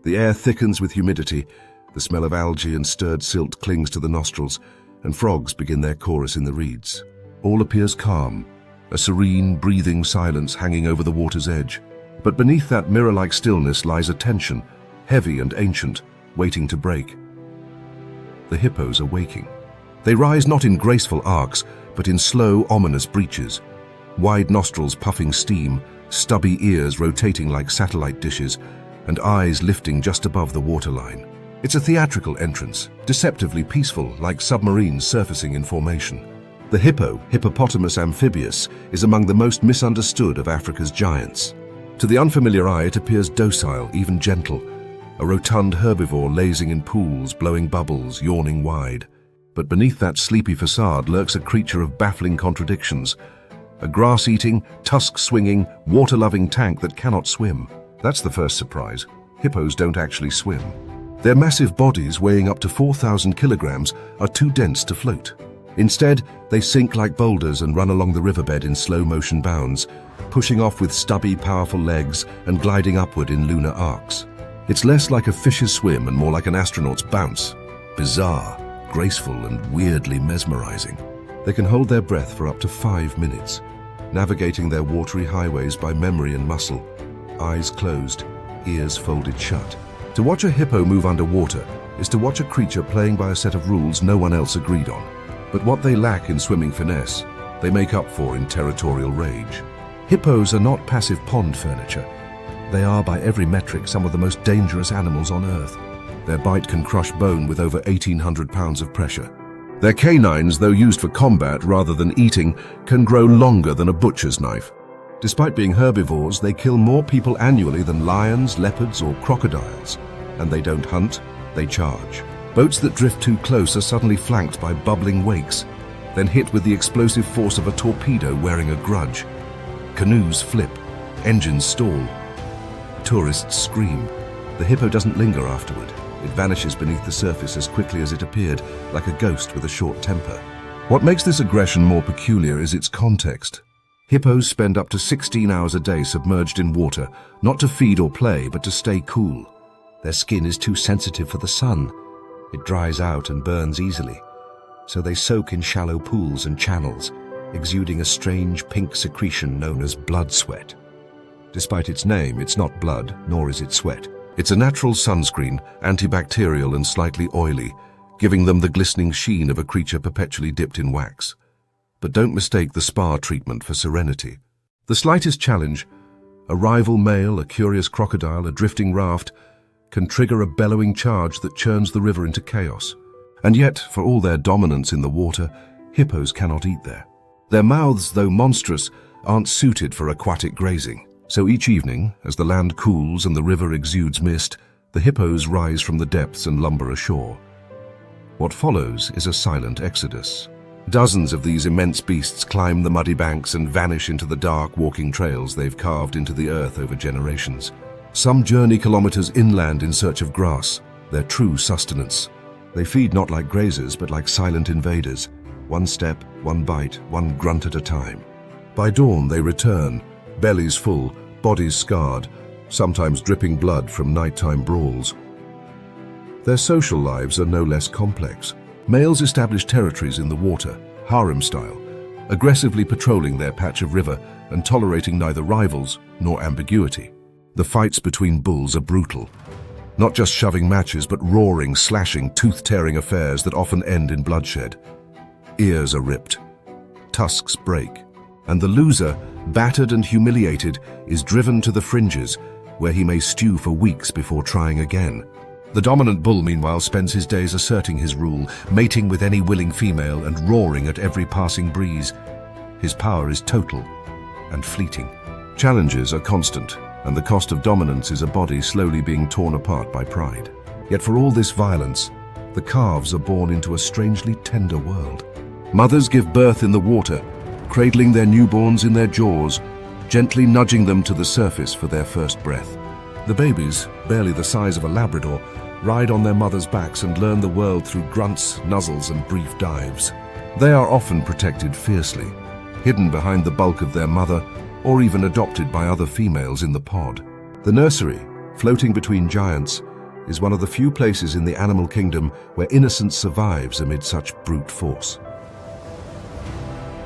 The air thickens with humidity, the smell of algae and stirred silt clings to the nostrils, and frogs begin their chorus in the reeds. All appears calm, a serene, breathing silence hanging over the water's edge. But beneath that mirror-like stillness lies a tension, heavy and ancient, waiting to break. The hippos are waking. They rise not in graceful arcs, but in slow, ominous breaches. Wide nostrils puffing steam, stubby ears rotating like satellite dishes, and eyes lifting just above the waterline. It's a theatrical entrance, deceptively peaceful, like submarines surfacing in formation. The hippo, Hippopotamus amphibius, is among the most misunderstood of Africa's giants. To the unfamiliar eye, it appears docile, even gentle, a rotund herbivore lazing in pools, blowing bubbles, yawning wide. But beneath that sleepy facade lurks a creature of baffling contradictions, a grass-eating, tusk-swinging, water-loving tank that cannot swim. That's the first surprise. Hippos don't actually swim. Their massive bodies, weighing up to 4,000 kilograms, are too dense to float. Instead, they sink like boulders and run along the riverbed in slow-motion bounds, pushing off with stubby, powerful legs and gliding upward in lunar arcs. It's less like a fish's swim and more like an astronaut's bounce. Bizarre, graceful, and weirdly mesmerizing. They can hold their breath for up to 5 minutes, navigating their watery highways by memory and muscle, eyes closed, ears folded shut. To watch a hippo move underwater is to watch a creature playing by a set of rules no one else agreed on. But what they lack in swimming finesse, they make up for in territorial rage. Hippos are not passive pond furniture. They are, by every metric, some of the most dangerous animals on Earth. Their bite can crush bone with over 1,800 pounds of pressure. Their canines, though used for combat rather than eating, can grow longer than a butcher's knife. Despite being herbivores, they kill more people annually than lions, leopards, or crocodiles. And they don't hunt, they charge. Boats that drift too close are suddenly flanked by bubbling wakes, then hit with the explosive force of a torpedo wearing a grudge. Canoes flip, engines stall. Tourists scream. The hippo doesn't linger afterward. It vanishes beneath the surface as quickly as it appeared, like a ghost with a short temper. What makes this aggression more peculiar is its context. Hippos spend up to 16 hours a day submerged in water, not to feed or play, but to stay cool. Their skin is too sensitive for the sun. It dries out and burns easily. So they soak in shallow pools and channels, exuding a strange pink secretion known as blood sweat. Despite its name, it's not blood, nor is it sweat. It's a natural sunscreen, antibacterial and slightly oily, giving them the glistening sheen of a creature perpetually dipped in wax. But don't mistake the spa treatment for serenity. The slightest challenge, a rival male, a curious crocodile, a drifting raft, can trigger a bellowing charge that churns the river into chaos. And yet, for all their dominance in the water, hippos cannot eat there. Their mouths, though monstrous, aren't suited for aquatic grazing. So each evening, as the land cools and the river exudes mist, the hippos rise from the depths and lumber ashore. What follows is a silent exodus. Dozens of these immense beasts climb the muddy banks and vanish into the dark walking trails they've carved into the earth over generations. Some journey kilometers inland in search of grass, their true sustenance. They feed not like grazers, but like silent invaders. One step, one bite, one grunt at a time. By dawn they return, bellies full, bodies scarred, sometimes dripping blood from nighttime brawls. Their social lives are no less complex. Males establish territories in the water, harem style, aggressively patrolling their patch of river and tolerating neither rivals nor ambiguity. The fights between bulls are brutal. Not just shoving matches, but roaring, slashing, tooth-tearing affairs that often end in bloodshed. Ears are ripped, tusks break, and the loser, battered and humiliated, is driven to the fringes, where he may stew for weeks before trying again. The dominant bull, meanwhile, spends his days asserting his rule, mating with any willing female and roaring at every passing breeze. His power is total and fleeting. Challenges are constant, and the cost of dominance is a body slowly being torn apart by pride. Yet for all this violence, the calves are born into a strangely tender world. Mothers give birth in the water, cradling their newborns in their jaws, gently nudging them to the surface for their first breath. The babies, barely the size of a Labrador, ride on their mothers' backs and learn the world through grunts, nuzzles, and brief dives. They are often protected fiercely, hidden behind the bulk of their mother, or even adopted by other females in the pod. The nursery, floating between giants, is one of the few places in the animal kingdom where innocence survives amid such brute force.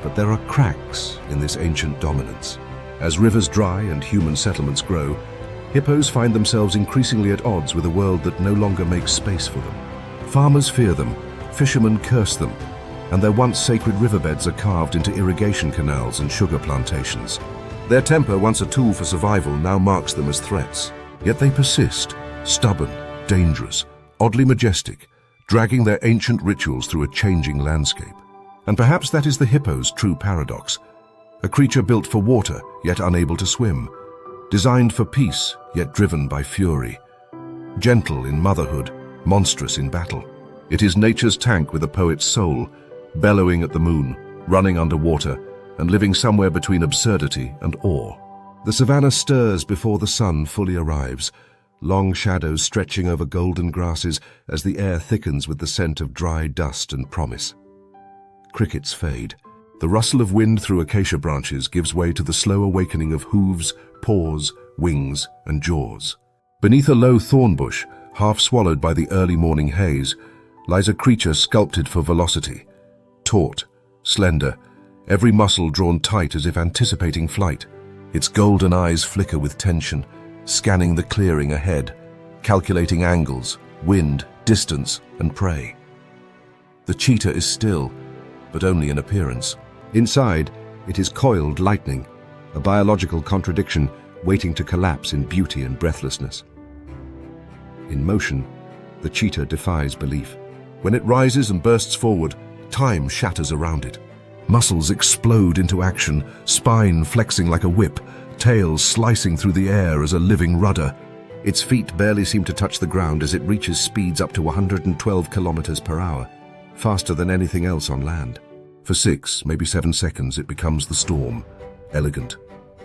But there are cracks in this ancient dominance. As rivers dry and human settlements grow, hippos find themselves increasingly at odds with a world that no longer makes space for them. Farmers fear them, fishermen curse them, and their once sacred riverbeds are carved into irrigation canals and sugar plantations. Their temper, once a tool for survival, now marks them as threats. Yet they persist, stubborn, dangerous, oddly majestic, dragging their ancient rituals through a changing landscape. And perhaps that is the hippo's true paradox. A creature built for water, yet unable to swim. Designed for peace, yet driven by fury. Gentle in motherhood, monstrous in battle. It is nature's tank with a poet's soul, bellowing at the moon, running underwater, and living somewhere between absurdity and awe. The savannah stirs before the sun fully arrives, long shadows stretching over golden grasses as the air thickens with the scent of dry dust and promise. Crickets fade. The rustle of wind through acacia branches gives way to the slow awakening of hooves, paws, wings, and jaws. Beneath a low thorn bush, half swallowed by the early morning haze, lies a creature sculpted for velocity. Taut, slender, every muscle drawn tight as if anticipating flight. Its golden eyes flicker with tension, scanning the clearing ahead, calculating angles, wind, distance, and prey. The cheetah is still, but only in appearance. Inside, it is coiled lightning, a biological contradiction waiting to collapse in beauty and breathlessness. In motion, the cheetah defies belief. When it rises and bursts forward, time shatters around it. Muscles explode into action, spine flexing like a whip, tail slicing through the air as a living rudder. Its feet barely seem to touch the ground as it reaches speeds up to 112 kilometers per hour, faster than anything else on land. For 6, maybe 7 seconds, it becomes the storm, elegant,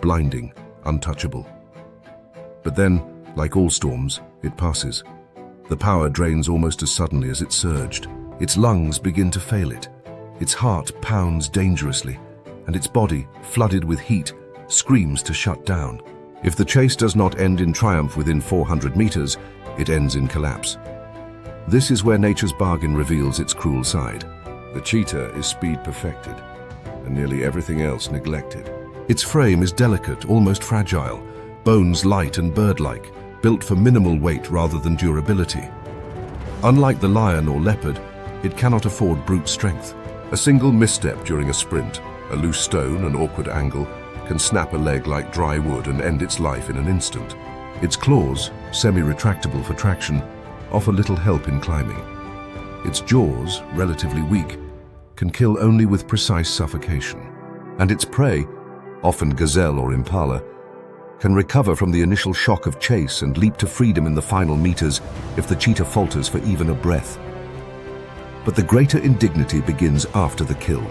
blinding, untouchable. But then, like all storms, it passes. The power drains almost as suddenly as it surged. Its lungs begin to fail it. Its heart pounds dangerously, and its body, flooded with heat, screams to shut down. If the chase does not end in triumph within 400 meters, it ends in collapse. This is where nature's bargain reveals its cruel side. The cheetah is speed perfected, and nearly everything else neglected. Its frame is delicate, almost fragile, bones light and bird-like, built for minimal weight rather than durability. Unlike the lion or leopard, it cannot afford brute strength. A single misstep during a sprint, a loose stone, an awkward angle, can snap a leg like dry wood and end its life in an instant. Its claws, semi-retractable for traction, offer little help in climbing. Its jaws, relatively weak, can kill only with precise suffocation. And its prey, often gazelle or impala, can recover from the initial shock of chase and leap to freedom in the final meters if the cheetah falters for even a breath. But the greater indignity begins after the kill.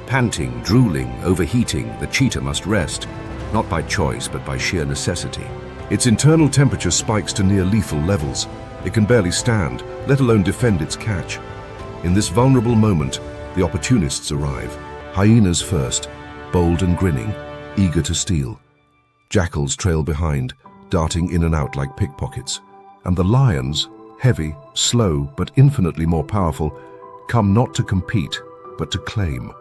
Panting, drooling, overheating, the cheetah must rest, not by choice but by sheer necessity. Its internal temperature spikes to near lethal levels. It can barely stand, let alone defend its catch. In this vulnerable moment, the opportunists arrive. Hyenas first, bold and grinning, eager to steal. Jackals trail behind, darting in and out like pickpockets. And the lions, heavy, slow, but infinitely more powerful, come not to compete, but to claim.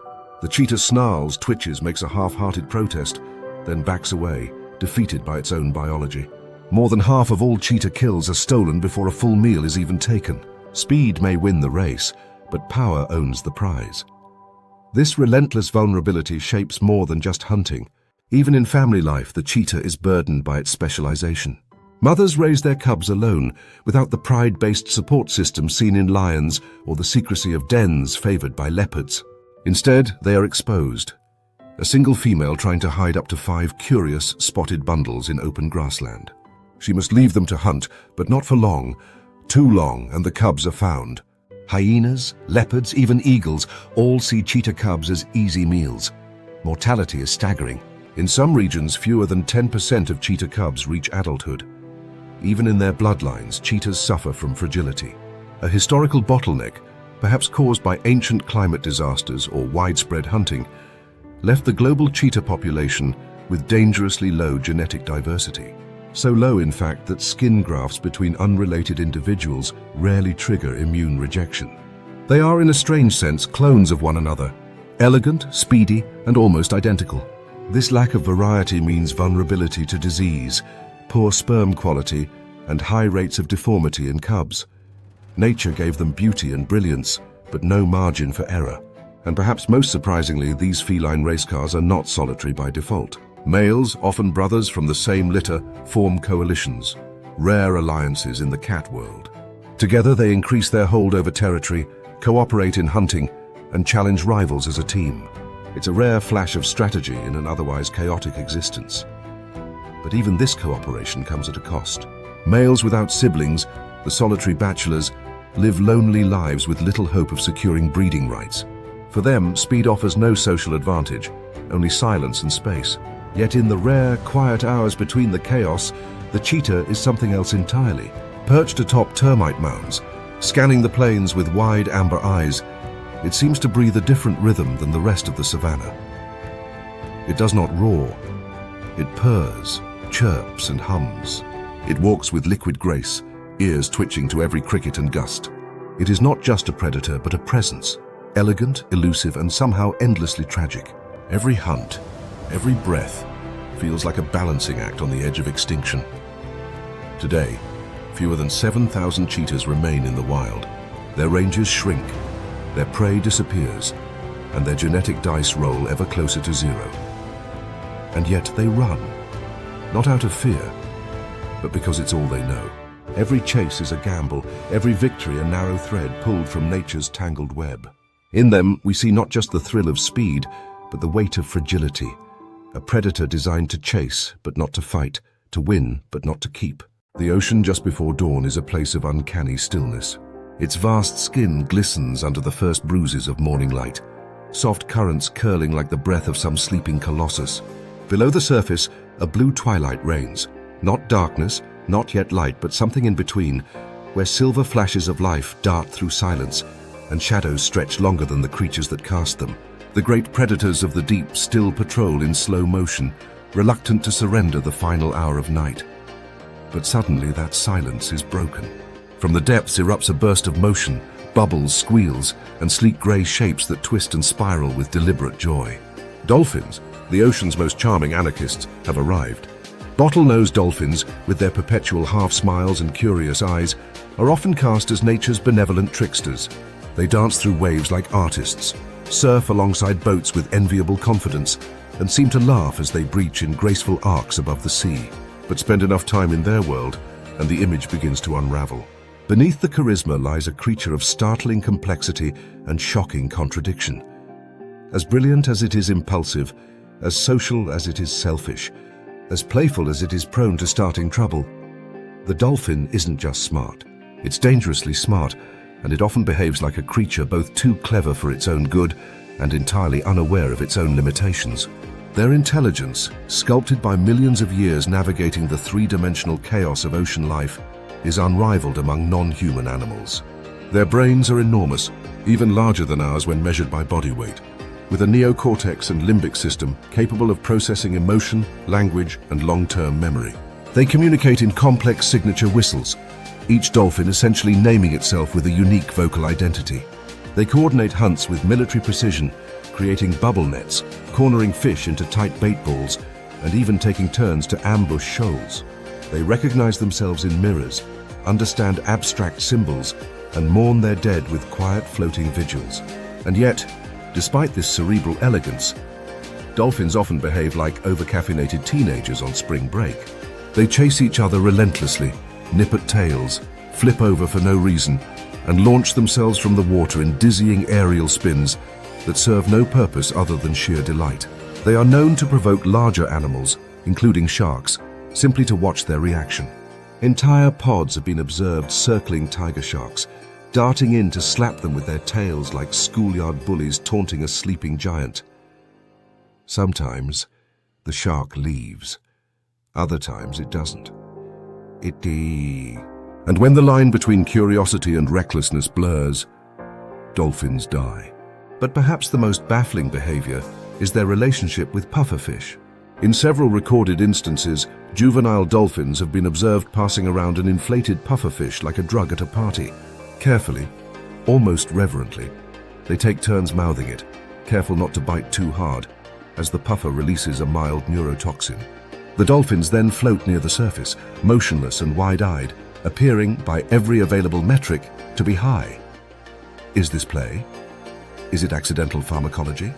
The cheetah snarls, twitches, makes a half-hearted protest, then backs away, defeated by its own biology. More than half of all cheetah kills are stolen before a full meal is even taken. Speed may win the race, but power owns the prize. This relentless vulnerability shapes more than just hunting. Even in family life, the cheetah is burdened by its specialization. Mothers raise their cubs alone, without the pride-based support system seen in lions or the secrecy of dens favored by leopards. Instead, they are exposed. A single female trying to hide up to 5 curious, spotted bundles in open grassland. She must leave them to hunt, but not for long. Too long, and the cubs are found. Hyenas, leopards, even eagles all see cheetah cubs as easy meals. Mortality is staggering. In some regions, fewer than 10% of cheetah cubs reach adulthood. Even in their bloodlines, cheetahs suffer from fragility. A historical bottleneck, perhaps caused by ancient climate disasters or widespread hunting, left the global cheetah population with dangerously low genetic diversity. So low, in fact, that skin grafts between unrelated individuals rarely trigger immune rejection. They are, in a strange sense, clones of one another, elegant, speedy, and almost identical. This lack of variety means vulnerability to disease, poor sperm quality, and high rates of deformity in cubs. Nature gave them beauty and brilliance, but no margin for error. And perhaps most surprisingly, these feline race cars are not solitary by default. Males, often brothers from the same litter, form coalitions, rare alliances in the cat world. Together they increase their hold over territory, cooperate in hunting, and challenge rivals as a team. It's a rare flash of strategy in an otherwise chaotic existence. But even this cooperation comes at a cost. Males without siblings, the solitary bachelors, live lonely lives with little hope of securing breeding rights. For them, speed offers no social advantage, only silence and space. Yet in the rare, quiet hours between the chaos, the cheetah is something else entirely. Perched atop termite mounds, scanning the plains with wide amber eyes, it seems to breathe a different rhythm than the rest of the savannah. It does not roar. It purrs, chirps, and hums. It walks with liquid grace, ears twitching to every cricket and gust. It is not just a predator, but a presence, elegant, elusive, and somehow endlessly tragic. Every hunt, every breath, feels like a balancing act on the edge of extinction. Today, fewer than 7,000 cheetahs remain in the wild. Their ranges shrink, their prey disappears, and their genetic dice roll ever closer to zero. And yet they run, not out of fear, but because it's all they know. Every chase is a gamble, every victory a narrow thread pulled from nature's tangled web. In them, we see not just the thrill of speed, but the weight of fragility. A predator designed to chase, but not to fight, to win, but not to keep. The ocean just before dawn is a place of uncanny stillness. Its vast skin glistens under the first bruises of morning light, soft currents curling like the breath of some sleeping colossus. Below the surface, a blue twilight reigns. Not darkness, not yet light, but something in between, where silver flashes of life dart through silence, and shadows stretch longer than the creatures that cast them. The great predators of the deep still patrol in slow motion, reluctant to surrender the final hour of night. But suddenly that silence is broken. From the depths erupts a burst of motion, bubbles, squeals, and sleek grey shapes that twist and spiral with deliberate joy. Dolphins, the ocean's most charming anarchists, have arrived. Bottlenose dolphins, with their perpetual half-smiles and curious eyes, are often cast as nature's benevolent tricksters. They dance through waves like artists, surf alongside boats with enviable confidence, and seem to laugh as they breach in graceful arcs above the sea. But spend enough time in their world, and the image begins to unravel. Beneath the charisma lies a creature of startling complexity and shocking contradiction. As brilliant as it is impulsive, as social as it is selfish, as playful as it is prone to starting trouble, the dolphin isn't just smart. It's dangerously smart, and it often behaves like a creature both too clever for its own good and entirely unaware of its own limitations. Their intelligence, sculpted by millions of years navigating the three-dimensional chaos of ocean life, is unrivaled among non-human animals. Their brains are enormous, even larger than ours when measured by body weight, with a neocortex and limbic system capable of processing emotion, language, and long-term memory. They communicate in complex signature whistles, each dolphin essentially naming itself with a unique vocal identity. They coordinate hunts with military precision, creating bubble nets, cornering fish into tight bait balls, and even taking turns to ambush shoals. They recognize themselves in mirrors, understand abstract symbols, and mourn their dead with quiet floating vigils. And yet, despite this cerebral elegance, dolphins often behave like overcaffeinated teenagers on spring break. They chase each other relentlessly, nip at tails, flip over for no reason, and launch themselves from the water in dizzying aerial spins that serve no purpose other than sheer delight. They are known to provoke larger animals, including sharks, simply to watch their reaction. Entire pods have been observed circling tiger sharks, darting in to slap them with their tails like schoolyard bullies taunting a sleeping giant. Sometimes the shark leaves. Other times it doesn't. And when the line between curiosity and recklessness blurs, dolphins die. But perhaps the most baffling behavior is their relationship with pufferfish. In several recorded instances, juvenile dolphins have been observed passing around an inflated pufferfish like a drug at a party. Carefully, almost reverently, they take turns mouthing it, careful not to bite too hard, as the puffer releases a mild neurotoxin. The dolphins then float near the surface, motionless and wide-eyed, appearing, by every available metric, to be high. Is this play? Is it accidental pharmacology?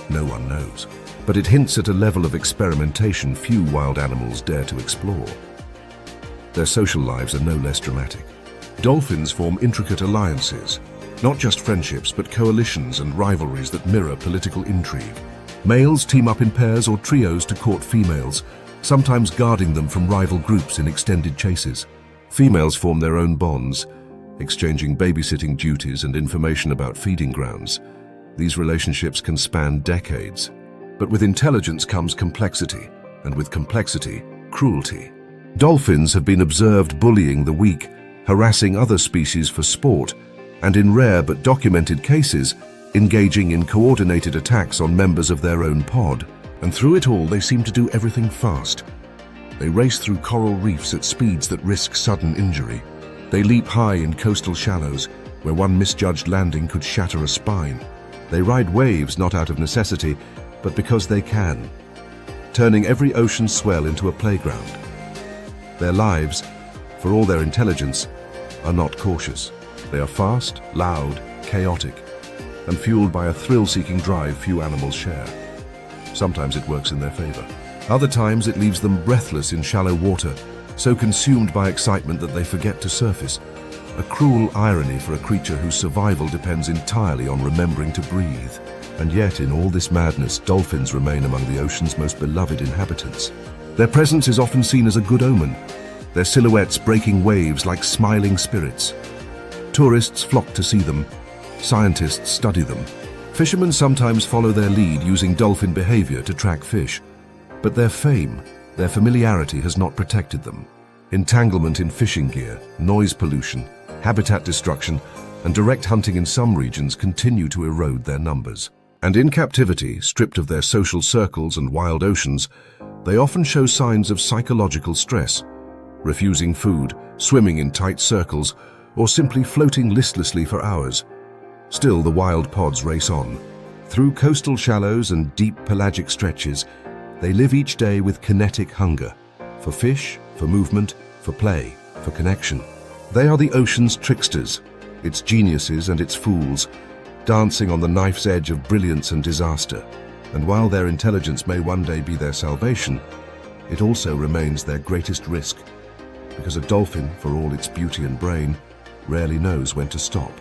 No one knows. But it hints at a level of experimentation few wild animals dare to explore. Their social lives are no less dramatic. Dolphins form intricate alliances, not just friendships, but coalitions and rivalries that mirror political intrigue. Males team up in pairs or trios to court females, sometimes guarding them from rival groups in extended chases. Females form their own bonds, exchanging babysitting duties and information about feeding grounds. These relationships can span decades. But with intelligence comes complexity, and with complexity, cruelty. Dolphins have been observed bullying the weak, harassing other species for sport, and in rare but documented cases, engaging in coordinated attacks on members of their own pod. And through it all, they seem to do everything fast. They race through coral reefs at speeds that risk sudden injury. They leap high in coastal shallows, where one misjudged landing could shatter a spine. They ride waves not out of necessity, but because they can, turning every ocean swell into a playground. Their lives, for all their intelligence, are not cautious. They are fast, loud, chaotic, and fueled by a thrill-seeking drive few animals share. Sometimes it works in their favor. Other times it leaves them breathless in shallow water, so consumed by excitement that they forget to surface. A cruel irony for a creature whose survival depends entirely on remembering to breathe. And yet, in all this madness, dolphins remain among the ocean's most beloved inhabitants. Their presence is often seen as a good omen, their silhouettes breaking waves like smiling spirits. Tourists flock to see them. Scientists study them. Fishermen sometimes follow their lead using dolphin behavior to track fish. But their fame, their familiarity has not protected them. Entanglement in fishing gear, noise pollution, habitat destruction, and direct hunting in some regions continue to erode their numbers. And in captivity, stripped of their social circles and wild oceans, they often show signs of psychological stress, refusing food, swimming in tight circles, or simply floating listlessly for hours. Still, the wild pods race on. Through coastal shallows and deep pelagic stretches, they live each day with kinetic hunger, for fish, for movement, for play, for connection. They are the ocean's tricksters, its geniuses and its fools, dancing on the knife's edge of brilliance and disaster. And while their intelligence may one day be their salvation, it also remains their greatest risk, because a dolphin, for all its beauty and brain, rarely knows when to stop.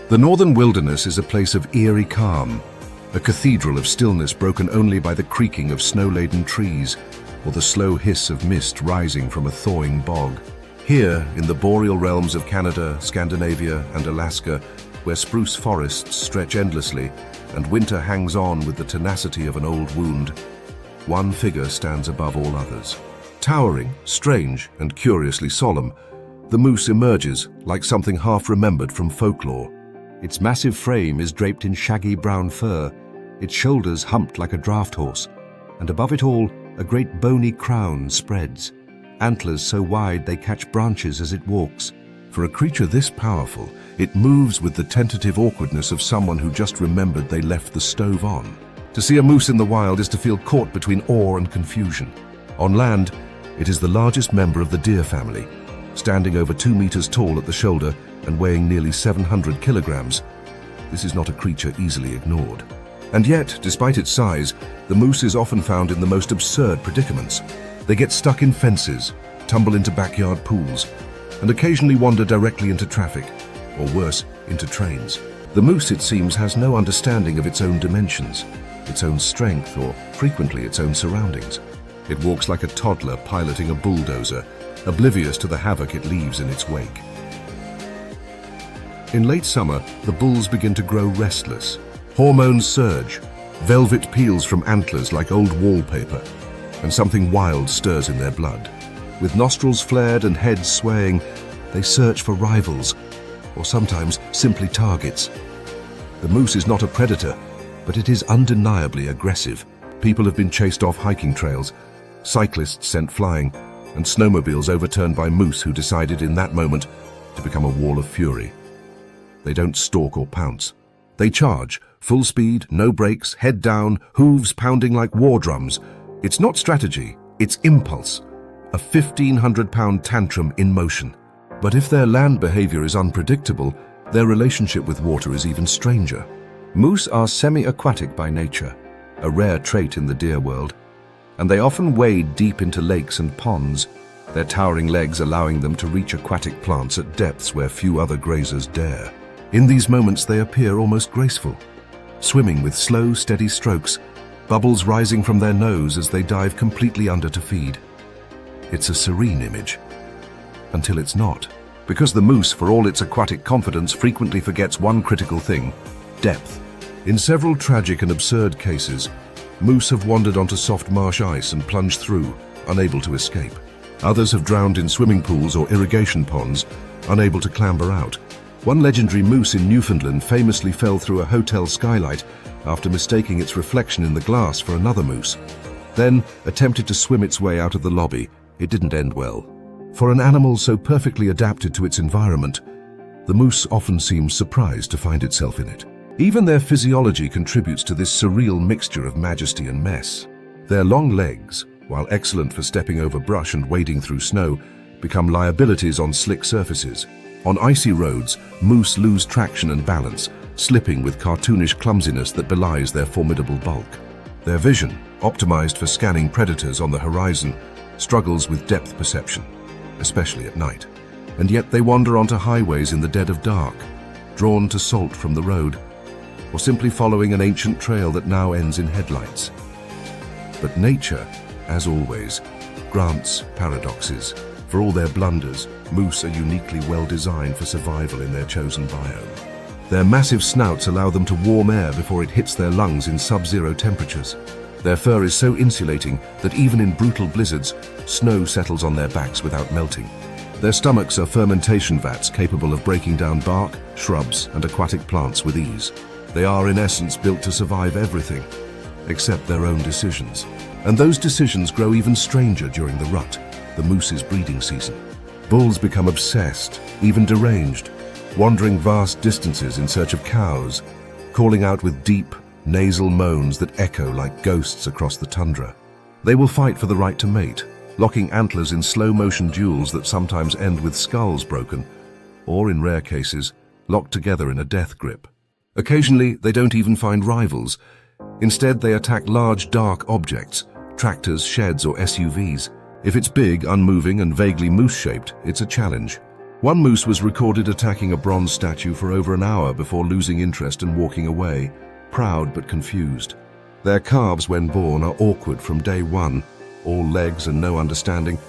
The northern wilderness is a place of eerie calm, a cathedral of stillness broken only by the creaking of snow-laden trees or the slow hiss of mist rising from a thawing bog. Here, in the boreal realms of Canada, Scandinavia, and Alaska, where spruce forests stretch endlessly and winter hangs on with the tenacity of an old wound, one figure stands above all others. Towering, strange, and curiously solemn, the moose emerges like something half-remembered from folklore. Its massive frame is draped in shaggy brown fur, its shoulders humped like a draft horse, and above it all, a great bony crown spreads, antlers so wide they catch branches as it walks. For a creature this powerful, it moves with the tentative awkwardness of someone who just remembered they left the stove on. To see a moose in the wild is to feel caught between awe and confusion. On land, it is the largest member of the deer family, standing over 2 meters tall at the shoulder and weighing nearly 700 kilograms. This is not a creature easily ignored. And yet, despite its size, the moose is often found in the most absurd predicaments. They get stuck in fences, tumble into backyard pools, and occasionally wander directly into traffic, or worse, into trains. The moose, it seems, has no understanding of its own dimensions, its own strength, or frequently its own surroundings. It walks like a toddler piloting a bulldozer, oblivious to the havoc it leaves in its wake. In late summer, the bulls begin to grow restless. Hormones surge, velvet peels from antlers like old wallpaper, and something wild stirs in their blood. With nostrils flared and heads swaying, they search for rivals, or sometimes simply targets. The moose is not a predator, but it is undeniably aggressive. People have been chased off hiking trails, cyclists sent flying, and snowmobiles overturned by moose who decided in that moment to become a wall of fury. They don't stalk or pounce. They charge, full speed, no brakes, head down, hooves pounding like war drums. It's not strategy, it's impulse. A 1,500-pound tantrum in motion. But if their land behavior is unpredictable, their relationship with water is even stranger. Moose are semi-aquatic by nature, a rare trait in the deer world, and they often wade deep into lakes and ponds, their towering legs allowing them to reach aquatic plants at depths where few other grazers dare. In these moments they appear almost graceful, swimming with slow, steady strokes, bubbles rising from their nose as they dive completely under to feed. It's a serene image, until it's not, because the moose, for all its aquatic confidence, frequently forgets one critical thing: depth. In several tragic and absurd cases, moose have wandered onto soft marsh ice and plunged through, unable to escape. Others have drowned in swimming pools or irrigation ponds, unable to clamber out. One legendary moose in Newfoundland famously fell through a hotel skylight after mistaking its reflection in the glass for another moose. Then attempted to swim its way out of the lobby. It didn't end well. For an animal so perfectly adapted to its environment, the moose often seems surprised to find itself in it. Even their physiology contributes to this surreal mixture of majesty and mess. Their long legs, while excellent for stepping over brush and wading through snow, become liabilities on slick surfaces. On icy roads, moose lose traction and balance, slipping with cartoonish clumsiness that belies their formidable bulk. Their vision, optimized for scanning predators on the horizon, struggles with depth perception, especially at night. And yet they wander onto highways in the dead of dark, drawn to salt from the road, or simply following an ancient trail that now ends in headlights. But nature, as always, grants paradoxes. For all their blunders, moose are uniquely well designed for survival in their chosen biome. Their massive snouts allow them to warm air before it hits their lungs in sub-zero temperatures. Their fur is so insulating that even in brutal blizzards, snow settles on their backs without melting. Their stomachs are fermentation vats capable of breaking down bark, shrubs, and aquatic plants with ease. They are in essence built to survive everything, except their own decisions. And those decisions grow even stranger during the rut, the moose's breeding season. Bulls become obsessed, even deranged, wandering vast distances in search of cows, calling out with deep, nasal moans that echo like ghosts across the tundra. They will fight for the right to mate, locking antlers in slow-motion duels that sometimes end with skulls broken, or in rare cases, locked together in a death grip. Occasionally, they don't even find rivals. Instead, they attack large, dark objects, tractors, sheds, or SUVs. If it's big, unmoving, and vaguely moose-shaped, it's a challenge. One moose was recorded attacking a bronze statue for over an hour before losing interest and walking away, proud but confused. Their calves, when born, are awkward from day one, all legs and no understanding,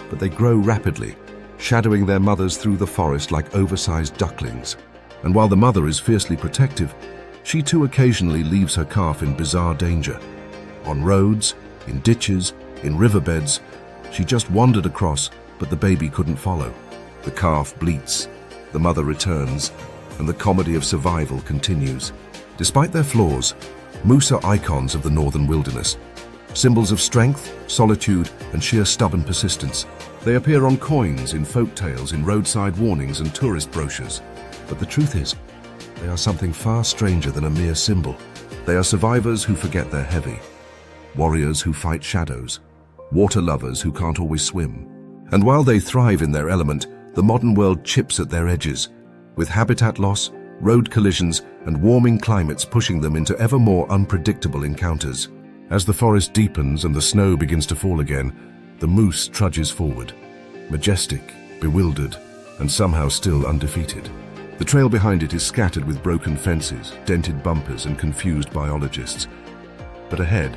but they grow rapidly, shadowing their mothers through the forest like oversized ducklings. And while the mother is fiercely protective, she too occasionally leaves her calf in bizarre danger. On roads, in ditches, in riverbeds, she just wandered across, but the baby couldn't follow. The calf bleats, the mother returns, and the comedy of survival continues. Despite their flaws, moose are icons of the northern wilderness, symbols of strength, solitude, and sheer stubborn persistence. They appear on coins, in folk tales, in roadside warnings, and tourist brochures. But the truth is, they are something far stranger than a mere symbol. They are survivors who forget they're heavy, warriors who fight shadows, water lovers who can't always swim. And while they thrive in their element, the modern world chips at their edges, with habitat loss, road collisions, and warming climates pushing them into ever more unpredictable encounters. As the forest deepens and the snow begins to fall again, the moose trudges forward, majestic, bewildered, and somehow still undefeated. The trail behind it is scattered with broken fences, dented bumpers, and confused biologists. But ahead,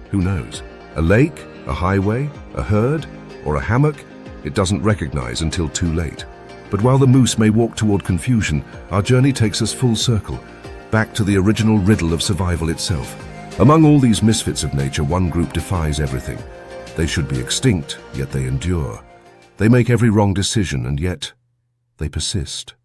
who knows? A lake, a highway, a herd, or a hammock? It doesn't recognize until too late. But while the moose may walk toward confusion, our journey takes us full circle, back to the original riddle of survival itself. Among all these misfits of nature, one group defies everything. They should be extinct, yet they endure. They make every wrong decision, and yet they persist.